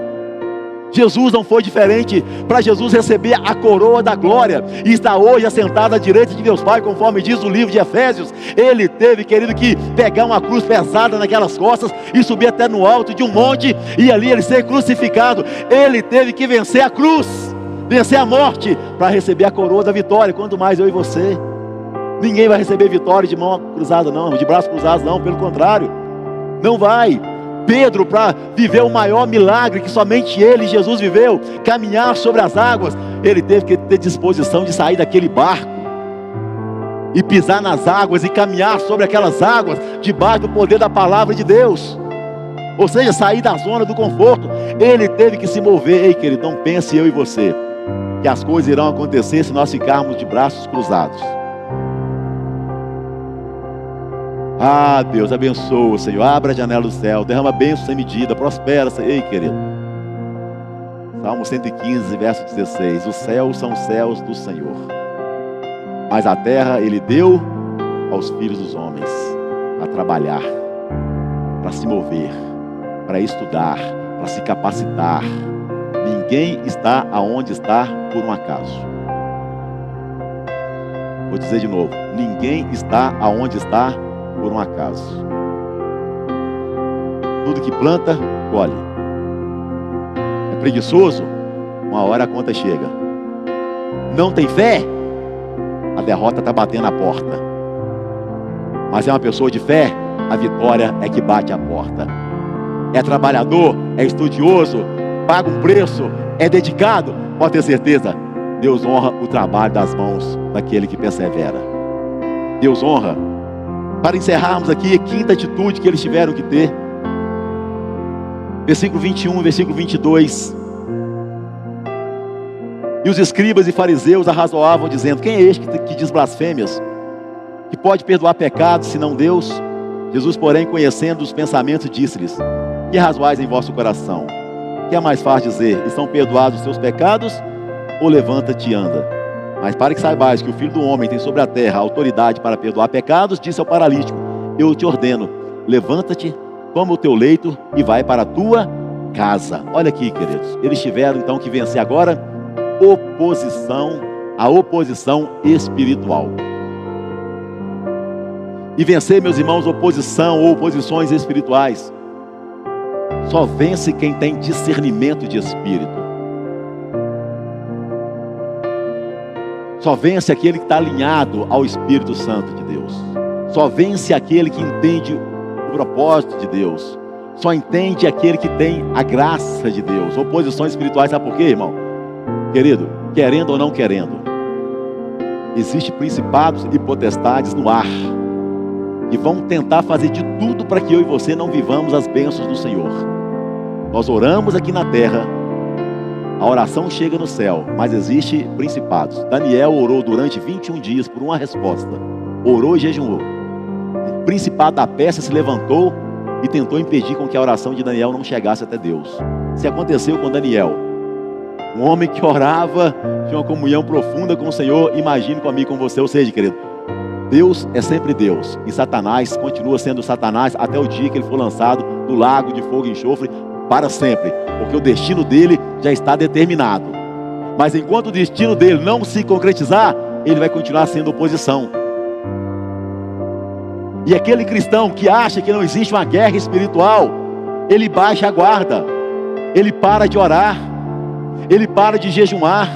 Jesus não foi diferente. Para Jesus receber a coroa da glória e estar hoje assentado à direita de Deus Pai, conforme diz o livro de Efésios, Ele teve, querido, que pegar uma cruz pesada naquelas costas e subir até no alto de um monte, e ali Ele ser crucificado. Ele teve que vencer a cruz, vencer a morte, para receber a coroa da vitória. Quanto mais eu e você. Ninguém vai receber vitória de mão cruzada não, de braços cruzados não, pelo contrário, não vai. Pedro, para viver o maior milagre que somente ele, Jesus, viveu, caminhar sobre as águas, ele teve que ter disposição de sair daquele barco e pisar nas águas e caminhar sobre aquelas águas, debaixo do poder da palavra de Deus. Ou seja, sair da zona do conforto. Ele teve que se mover. Ei, querido, não pense eu e você que as coisas irão acontecer se nós ficarmos de braços cruzados. Ah, Deus, abençoa, Senhor. Abra a janela do céu, derrama bênção sem medida, prospera, Senhor. Ei, querido, Salmo 115, verso 16: os céus são os céus do Senhor, mas a terra Ele deu aos filhos dos homens, a trabalhar, para se mover, para estudar, para se capacitar. Ninguém está aonde está por um acaso. Vou dizer de novo: ninguém está aonde está por um acaso. Tudo que planta, colhe. É preguiçoso? Uma hora a conta chega. Não tem fé? A derrota está batendo a porta. Mas é uma pessoa de fé, a vitória é que bate a porta. É trabalhador, é estudioso, paga um preço, é dedicado, pode ter certeza, Deus honra o trabalho das mãos daquele que persevera. Deus honra. Para encerrarmos aqui, a quinta atitude que eles tiveram que ter, versículo 21, versículo 22. E os escribas e fariseus arrazoavam, dizendo: quem é este que diz blasfêmias? Que pode perdoar pecados, senão Deus? Jesus, porém, conhecendo os pensamentos, disse-lhes: que razoais em vosso coração? Que é mais fácil dizer: estão perdoados os teus pecados? Ou levanta-te e anda? Mas para que saibais que o Filho do Homem tem sobre a terra autoridade para perdoar pecados, disse ao paralítico: eu te ordeno, levanta-te, toma o teu leito e vai para a tua casa. Olha aqui, queridos, eles tiveram então que vencer agora a oposição espiritual. E vencer, meus irmãos, oposição ou oposições espirituais, só vence quem tem discernimento de espírito. Só vence aquele que está alinhado ao Espírito Santo de Deus. Só vence aquele que entende o propósito de Deus. Só entende aquele que tem a graça de Deus. Oposições espirituais, sabe por quê, irmão? Querido, querendo ou não querendo, Existem principados e potestades no ar, que vão tentar fazer de tudo para que eu e você não vivamos as bênçãos do Senhor. Nós oramos aqui na terra, a oração chega no céu, mas existem principados. Daniel orou durante 21 dias por uma resposta. Orou e jejuou. O principado da Pérsia se levantou e tentou impedir com que a oração de Daniel não chegasse até Deus. Isso aconteceu com Daniel, um homem que orava, tinha uma comunhão profunda com o Senhor. Imagine comigo, com você, ou seja, querido, Deus é sempre Deus, e Satanás continua sendo Satanás até o dia que ele for lançado no lago de fogo e enxofre para sempre, porque o destino dele já está determinado. Mas enquanto o destino dele não se concretizar, ele vai continuar sendo oposição. E aquele cristão que acha que não existe uma guerra espiritual, ele baixa a guarda, ele para de orar, ele para de jejuar,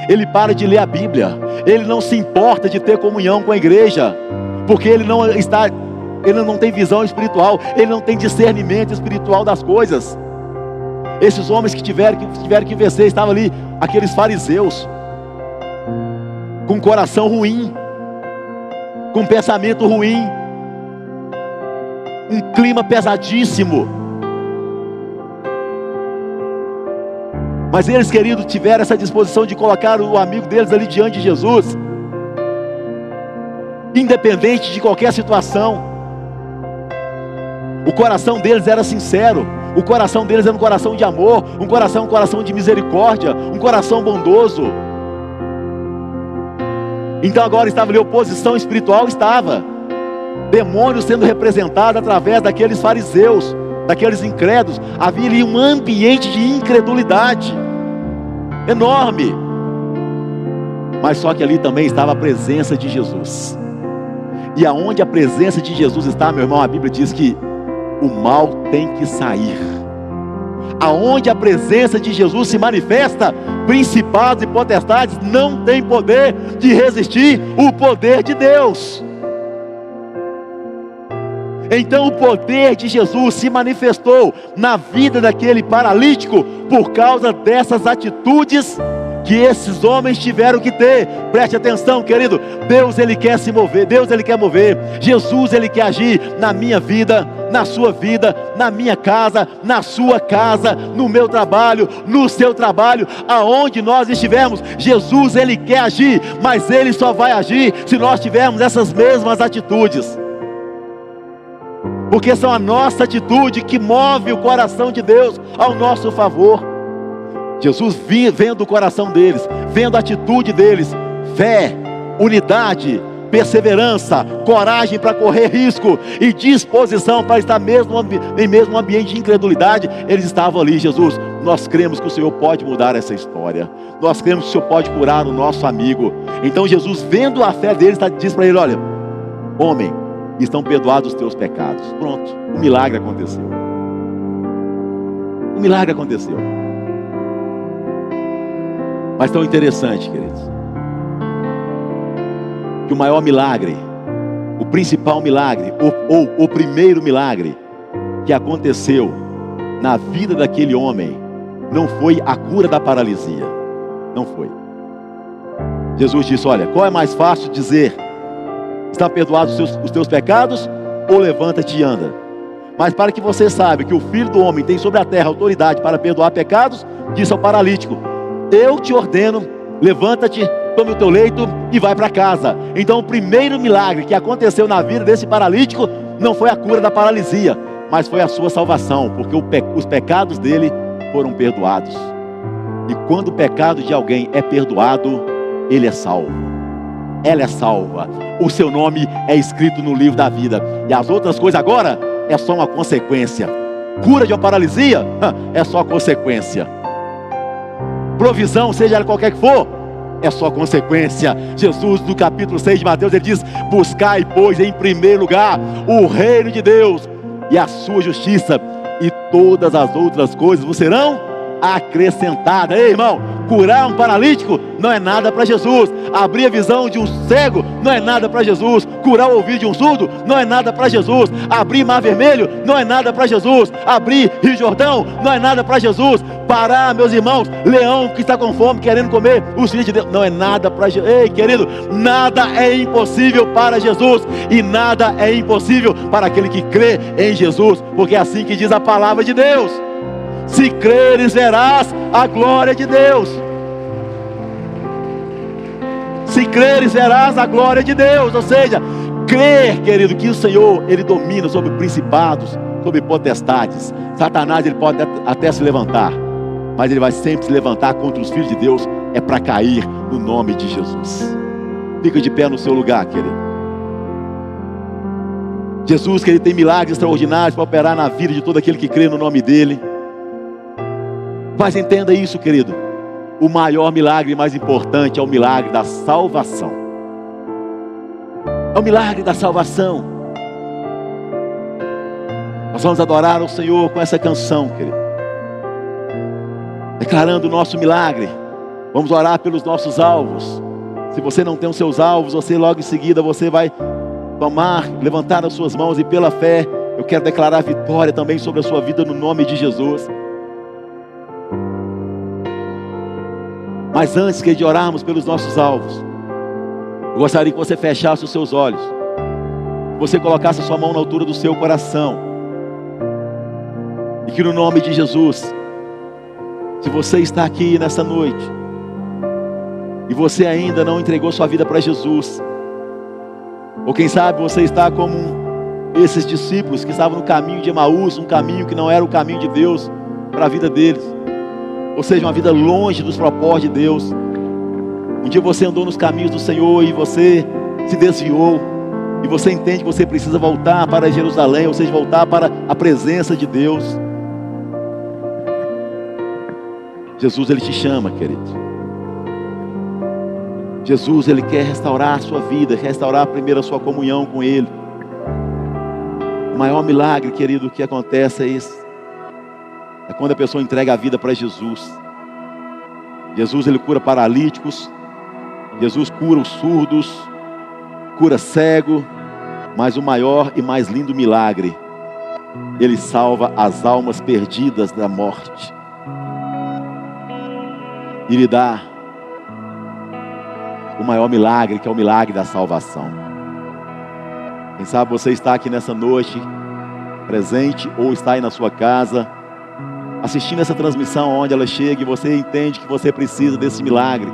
ele para de ler a Bíblia, ele não se importa de ter comunhão com a igreja, porque ele não tem visão espiritual, ele não tem discernimento espiritual das coisas. Esses homens que tiveram que vencer, estavam ali, aqueles fariseus, com coração ruim, com pensamento ruim, um clima pesadíssimo. Mas eles, queridos, tiveram essa disposição de colocar o amigo deles ali diante de Jesus, independente de qualquer situação. O coração deles era sincero, o coração deles era um coração de amor, um coração de misericórdia, um coração bondoso. Então agora estava ali, oposição espiritual estava, demônios sendo representados através daqueles fariseus, daqueles incrédulos. Havia ali um ambiente de incredulidade enorme, mas só que ali também estava a presença de Jesus. E aonde a presença de Jesus está, meu irmão, a Bíblia diz que o mal tem que sair. Aonde a presença de Jesus se manifesta, principados e potestades não têm poder de resistir o poder de Deus. Então o poder de Jesus se manifestou na vida daquele paralítico por causa dessas atitudes que esses homens tiveram que ter. Preste atenção, querido, Deus ele quer se mover, Deus ele quer mover, Jesus ele quer agir na minha vida, na sua vida, na minha casa, na sua casa, no meu trabalho, no seu trabalho, aonde nós estivermos. Jesus ele quer agir, mas ele só vai agir se nós tivermos essas mesmas atitudes, porque são a nossa atitude que move o coração de Deus ao nosso favor. Jesus vendo o coração deles, vendo a atitude deles, fé, unidade, perseverança, coragem para correr risco e disposição para estar em mesmo ambiente de incredulidade, eles estavam ali. Jesus, nós cremos que o Senhor pode mudar essa história, nós cremos que o Senhor pode curar o nosso amigo. Então Jesus, vendo a fé deles, diz para ele: olha, homem, estão perdoados os teus pecados. Pronto, o milagre aconteceu. O milagre aconteceu. Mas tão interessante, queridos, que o maior milagre, o principal milagre, ou o primeiro milagre que aconteceu na vida daquele homem, não foi a cura da paralisia. Não foi. Jesus disse: olha, qual é mais fácil dizer, está perdoados os teus pecados, ou levanta-te e anda? Mas para que você saiba que o Filho do Homem tem sobre a terra autoridade para perdoar pecados, disse ao paralítico: eu te ordeno, levanta-te, tome o teu leito e vai para casa. Então o primeiro milagre que aconteceu na vida desse paralítico não foi a cura da paralisia, mas foi a sua salvação, porque os pecados dele foram perdoados. E quando o pecado de alguém é perdoado, ele é salvo, ela é salva, o seu nome é escrito no livro da vida. E as outras coisas agora é só uma consequência. Cura de uma paralisia é só consequência. Provisão, seja ela qualquer que for, é só consequência. Jesus, no capítulo 6 de Mateus, ele diz: buscai, pois, em primeiro lugar o reino de Deus e a sua justiça, e todas as outras coisas vos serão acrescentada. Ei, irmão, curar um paralítico não é nada para Jesus. Abrir a visão de um cego não é nada para Jesus. Curar o ouvido de um surdo não é nada para Jesus. Abrir mar vermelho não é nada para Jesus. Abrir Rio Jordão não é nada para Jesus. Parar, meus irmãos, leão que está com fome querendo comer os filhos de Deus não é nada para Jesus. Ei, querido, nada é impossível para Jesus, e nada é impossível para aquele que crê em Jesus, porque é assim que diz a palavra de Deus: se creres, verás a glória de Deus. Se creres, verás a glória de Deus. Ou seja, crer, querido, que o Senhor, Ele domina sobre principados, sobre potestades. Satanás, ele pode até se levantar, mas ele vai sempre se levantar contra os filhos de Deus. É para cair no nome de Jesus. Fica de pé no seu lugar, querido. Jesus, que Ele tem milagres extraordinários para operar na vida de todo aquele que crê no nome dEle. Mas entenda isso, querido: o maior milagre e mais importante é o milagre da salvação. É o milagre da salvação. Nós vamos adorar o Senhor com essa canção, querido, declarando o nosso milagre. Vamos orar pelos nossos alvos. Se você não tem os seus alvos, você logo em seguida você vai levantar as suas mãos, e pela fé eu quero declarar vitória também sobre a sua vida no nome de Jesus. Mas antes de orarmos pelos nossos alvos, eu gostaria que você fechasse os seus olhos, que você colocasse a sua mão na altura do seu coração, e que no nome de Jesus, se você está aqui nessa noite e você ainda não entregou sua vida para Jesus, ou quem sabe você está como esses discípulos que estavam no caminho de Emaús, um caminho que não era o caminho de Deus para a vida deles, ou seja, uma vida longe dos propósitos de Deus. Um dia você andou nos caminhos do Senhor e você se desviou, e você entende que você precisa voltar para Jerusalém, ou seja, voltar para a presença de Deus. Jesus, Ele te chama, querido. Jesus, Ele quer restaurar a sua vida, restaurar primeiro a sua comunhão com Ele. O maior milagre, querido, que acontece é esse: é quando a pessoa entrega a vida para Jesus. Jesus, Ele cura paralíticos, Jesus cura os surdos, cura cego, mas o maior e mais lindo milagre, Ele salva as almas perdidas da morte, e lhe dá o maior milagre, que é o milagre da salvação. Quem sabe você está aqui nessa noite, presente, ou está aí na sua casa, assistindo essa transmissão, onde ela chega, e você entende que você precisa desse milagre,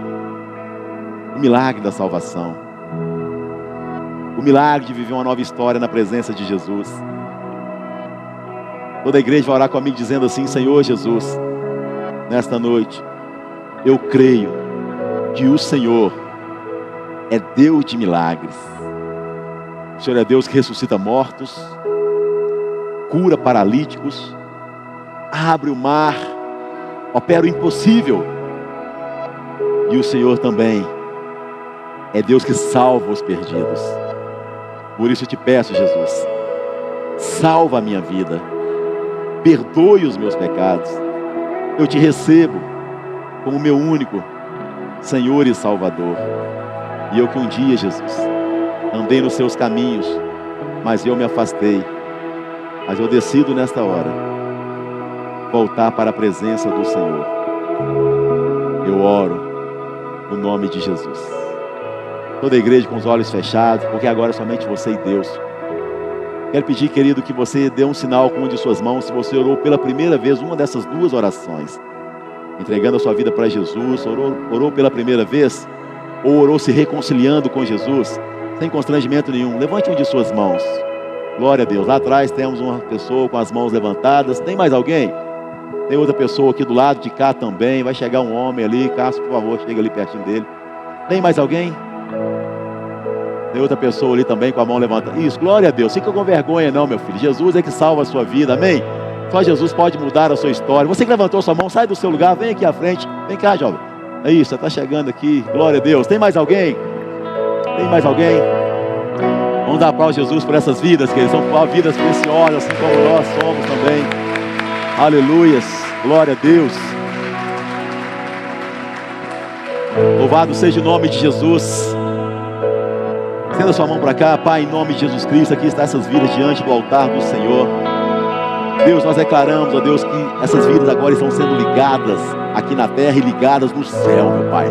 o milagre da salvação, o milagre de viver uma nova história na presença de Jesus. Toda a igreja vai orar comigo dizendo assim: Senhor Jesus, nesta noite, eu creio que o Senhor é Deus de milagres. O Senhor é Deus que ressuscita mortos, cura paralíticos, abre o mar, opera o impossível. E o Senhor também é Deus que salva os perdidos. Por isso eu te peço, Jesus, salva a minha vida, perdoe os meus pecados. Eu te recebo como meu único Senhor e Salvador. E eu que um dia, Jesus, andei nos seus caminhos, mas eu me afastei. Mas eu decido nesta hora voltar para a presença do Senhor. Eu oro no nome de Jesus. Toda a igreja com os olhos fechados, porque agora é somente você e Deus. Quero pedir, querido, que você dê um sinal com uma de suas mãos, se você orou pela primeira vez uma dessas duas orações, entregando a sua vida para Jesus, orou pela primeira vez, ou orou se reconciliando com Jesus, sem constrangimento nenhum. Levante uma de suas mãos. Glória a Deus. Lá atrás temos uma pessoa com as mãos levantadas. Tem mais alguém? Tem outra pessoa aqui do lado de cá também. Vai chegar um homem ali. Cássio, por favor, chega ali pertinho dele. Tem mais alguém? Tem outra pessoa ali também com a mão levantada. Isso, glória a Deus. Fica com vergonha não, meu filho. Jesus é que salva a sua vida, amém? Só Jesus pode mudar a sua história. Você que levantou sua mão, sai do seu lugar, vem aqui à frente. Vem cá, jovem. É isso, você está chegando aqui. Glória a Deus. Tem mais alguém? Tem mais alguém? Vamos dar aplauso a Jesus por essas vidas, que eles são vidas preciosas, assim como nós somos também. Aleluias. Glória a Deus. Louvado seja o nome de Jesus. Estenda sua mão para cá, Pai, em nome de Jesus Cristo. Aqui está essas vidas diante do altar do Senhor. Deus, nós declaramos, ó Deus, que essas vidas agora estão sendo ligadas aqui na terra e ligadas no céu, meu Pai.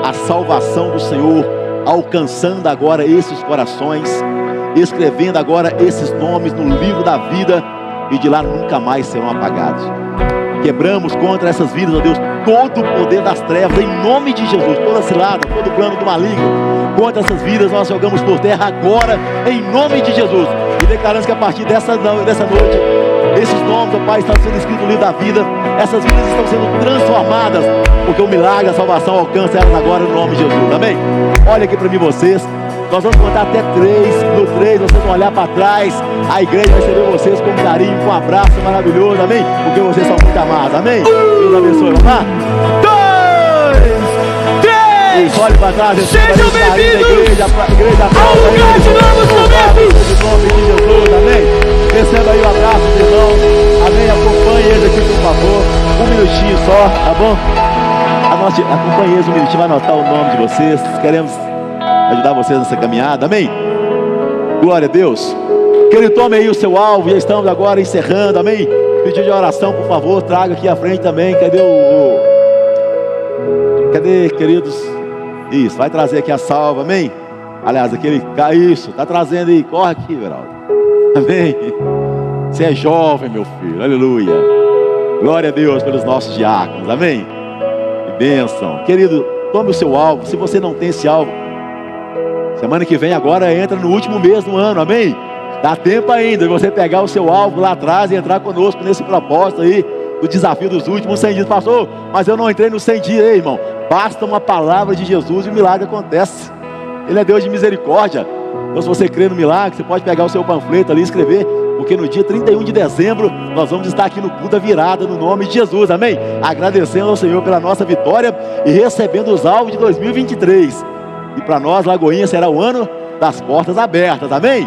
A salvação do Senhor alcançando agora esses corações, escrevendo agora esses nomes no livro da vida, e de lá nunca mais serão apagados. Quebramos contra essas vidas, ó Deus, todo o poder das trevas, em nome de Jesus. Toda cilada, todo plano do maligno contra essas vidas, nós jogamos por terra agora, em nome de Jesus. E declaramos que a partir dessa noite, esses nomes, ó Pai, estão sendo escritos no livro da vida. Essas vidas estão sendo transformadas, porque o milagre, a salvação alcança elas agora no nome de Jesus. Amém? Olha aqui para mim vocês. Nós vamos contar até 3. No 3 vocês vão olhar para trás. A igreja vai receber vocês com carinho, com um abraço maravilhoso. Amém? Porque vocês são muito amados. Amém? Deus abençoe. Vamos lá? 2, 3. Olhe para trás. Sejam bem-vindos. Igreja Ao lugar de novos começos. Em nome de Jesus. Amém? Receba aí o abraço, irmão. Amém? Acompanhe eles aqui, por favor. Um minutinho só, tá bom? Acompanhe eles um minutinho. Vai anotar o nome de vocês. Queremos ajudar vocês nessa caminhada. Amém? Glória a Deus. Querido, tome aí o seu alvo. Já estamos agora encerrando. Amém? Pedido de oração, por favor, traga aqui à frente também. Cadê Cadê, queridos? Isso, vai trazer aqui a salva. Amém? Aliás, aquele... Isso, tá trazendo aí. Corre aqui, Veraldo. Amém? Você é jovem, meu filho. Aleluia. Glória a Deus pelos nossos diáconos. Amém? Que bênção. Querido, tome o seu alvo. Se você não tem esse alvo, semana que vem agora entra no último mês do ano. Amém? Dá tempo ainda de você pegar o seu alvo lá atrás e entrar conosco nesse propósito aí do desafio dos últimos 100 dias. Pastor, mas eu não entrei nos 100 dias, aí, irmão. Basta uma palavra de Jesus e o milagre acontece. Ele é Deus de misericórdia. Então, se você crê no milagre, você pode pegar o seu panfleto ali e escrever, porque no dia 31 de dezembro nós vamos estar aqui no culto da virada, no nome de Jesus. Amém? Agradecendo ao Senhor pela nossa vitória e recebendo os alvos de 2023. E para nós, Lagoinha, será o ano das portas abertas. Amém?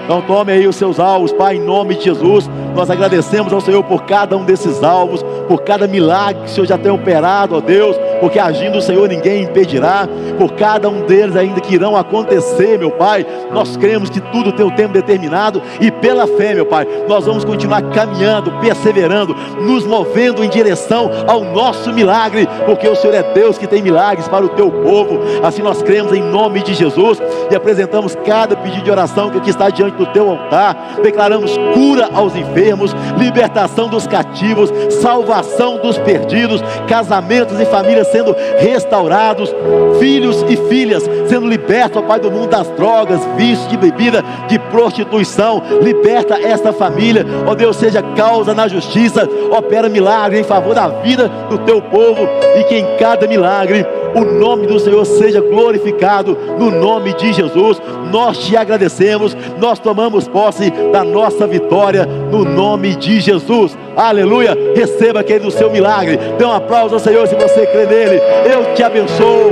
Então tome aí os seus alvos, Pai, em nome de Jesus. Nós agradecemos ao Senhor por cada um desses alvos, por cada milagre que o Senhor já tem operado, ó Deus, porque agindo o Senhor ninguém impedirá, por cada um deles ainda que irão acontecer, meu Pai. Nós cremos que tudo tem o tempo determinado e pela fé, meu Pai, nós vamos continuar caminhando, perseverando, nos movendo em direção ao nosso milagre, porque o Senhor é Deus que tem milagres para o teu povo. Assim nós cremos em nome de Jesus e apresentamos cada pedido de oração que aqui está diante do teu altar. Declaramos cura aos enfermos, libertação dos cativos, salvação dos perdidos, casamentos e famílias sendo restaurados, filhos e filhas sendo libertos, ó Pai, do mundo das drogas, vícios, de bebida, de prostituição. Liberta esta família, ó Deus, seja causa na justiça, opera milagre em favor da vida do teu povo, e que em cada milagre o nome do Senhor seja glorificado, no nome de Jesus. Nós te agradecemos, nós tomamos posse da nossa vitória, no nome de Jesus. Aleluia. Receba, querido, o seu milagre. Dê um aplauso ao Senhor se você crê nele. Eu te abençoo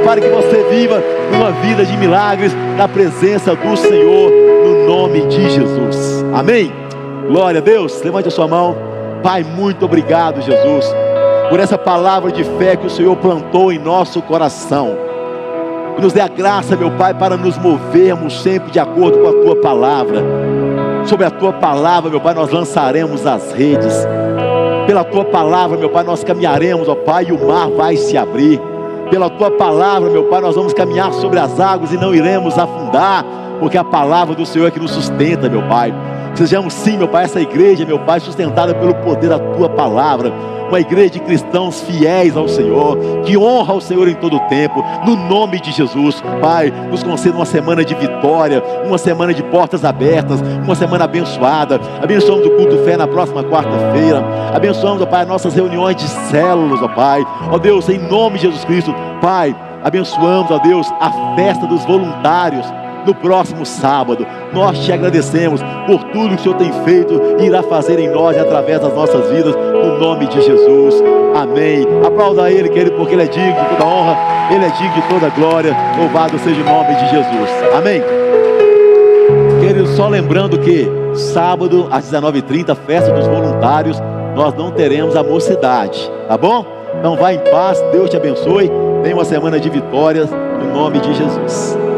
para que você viva uma vida de milagres na presença do Senhor, no nome de Jesus. Amém? Glória a Deus. Levante a sua mão. Pai, muito obrigado, Jesus, por essa palavra de fé que o Senhor plantou em nosso coração. Nos dê a graça, meu Pai, para nos movermos sempre de acordo com a Tua palavra. Sobre a Tua palavra, meu Pai, nós lançaremos as redes. Pela Tua palavra, meu Pai, nós caminharemos, ó Pai, e o mar vai se abrir. Pela Tua palavra, meu Pai, nós vamos caminhar sobre as águas e não iremos afundar, porque a palavra do Senhor é que nos sustenta, meu Pai. Sejamos sim, meu Pai, essa igreja, meu Pai, sustentada pelo poder da Tua palavra. Uma igreja de cristãos fiéis ao Senhor, que honra o Senhor em todo o tempo, no nome de Jesus. Pai, nos conceda uma semana de vitória, uma semana de portas abertas, uma semana abençoada. Abençoamos o culto fé na próxima quarta-feira. Abençoamos, ó Pai, nossas reuniões de células, ó Pai. Ó Deus, em nome de Jesus Cristo, Pai, abençoamos, ó Deus, a festa dos voluntários no próximo sábado. Nós te agradecemos por tudo que o Senhor tem feito e irá fazer em nós e através das nossas vidas, no nome de Jesus. Amém. Aplauda a Ele, querido, porque Ele é digno de toda honra, Ele é digno de toda glória. Louvado seja o nome de Jesus. Amém. Querido, só lembrando que sábado às 19h30, festa dos voluntários, nós não teremos a mocidade, tá bom? Então vá em paz, Deus te abençoe. Tenha uma semana de vitórias, no nome de Jesus.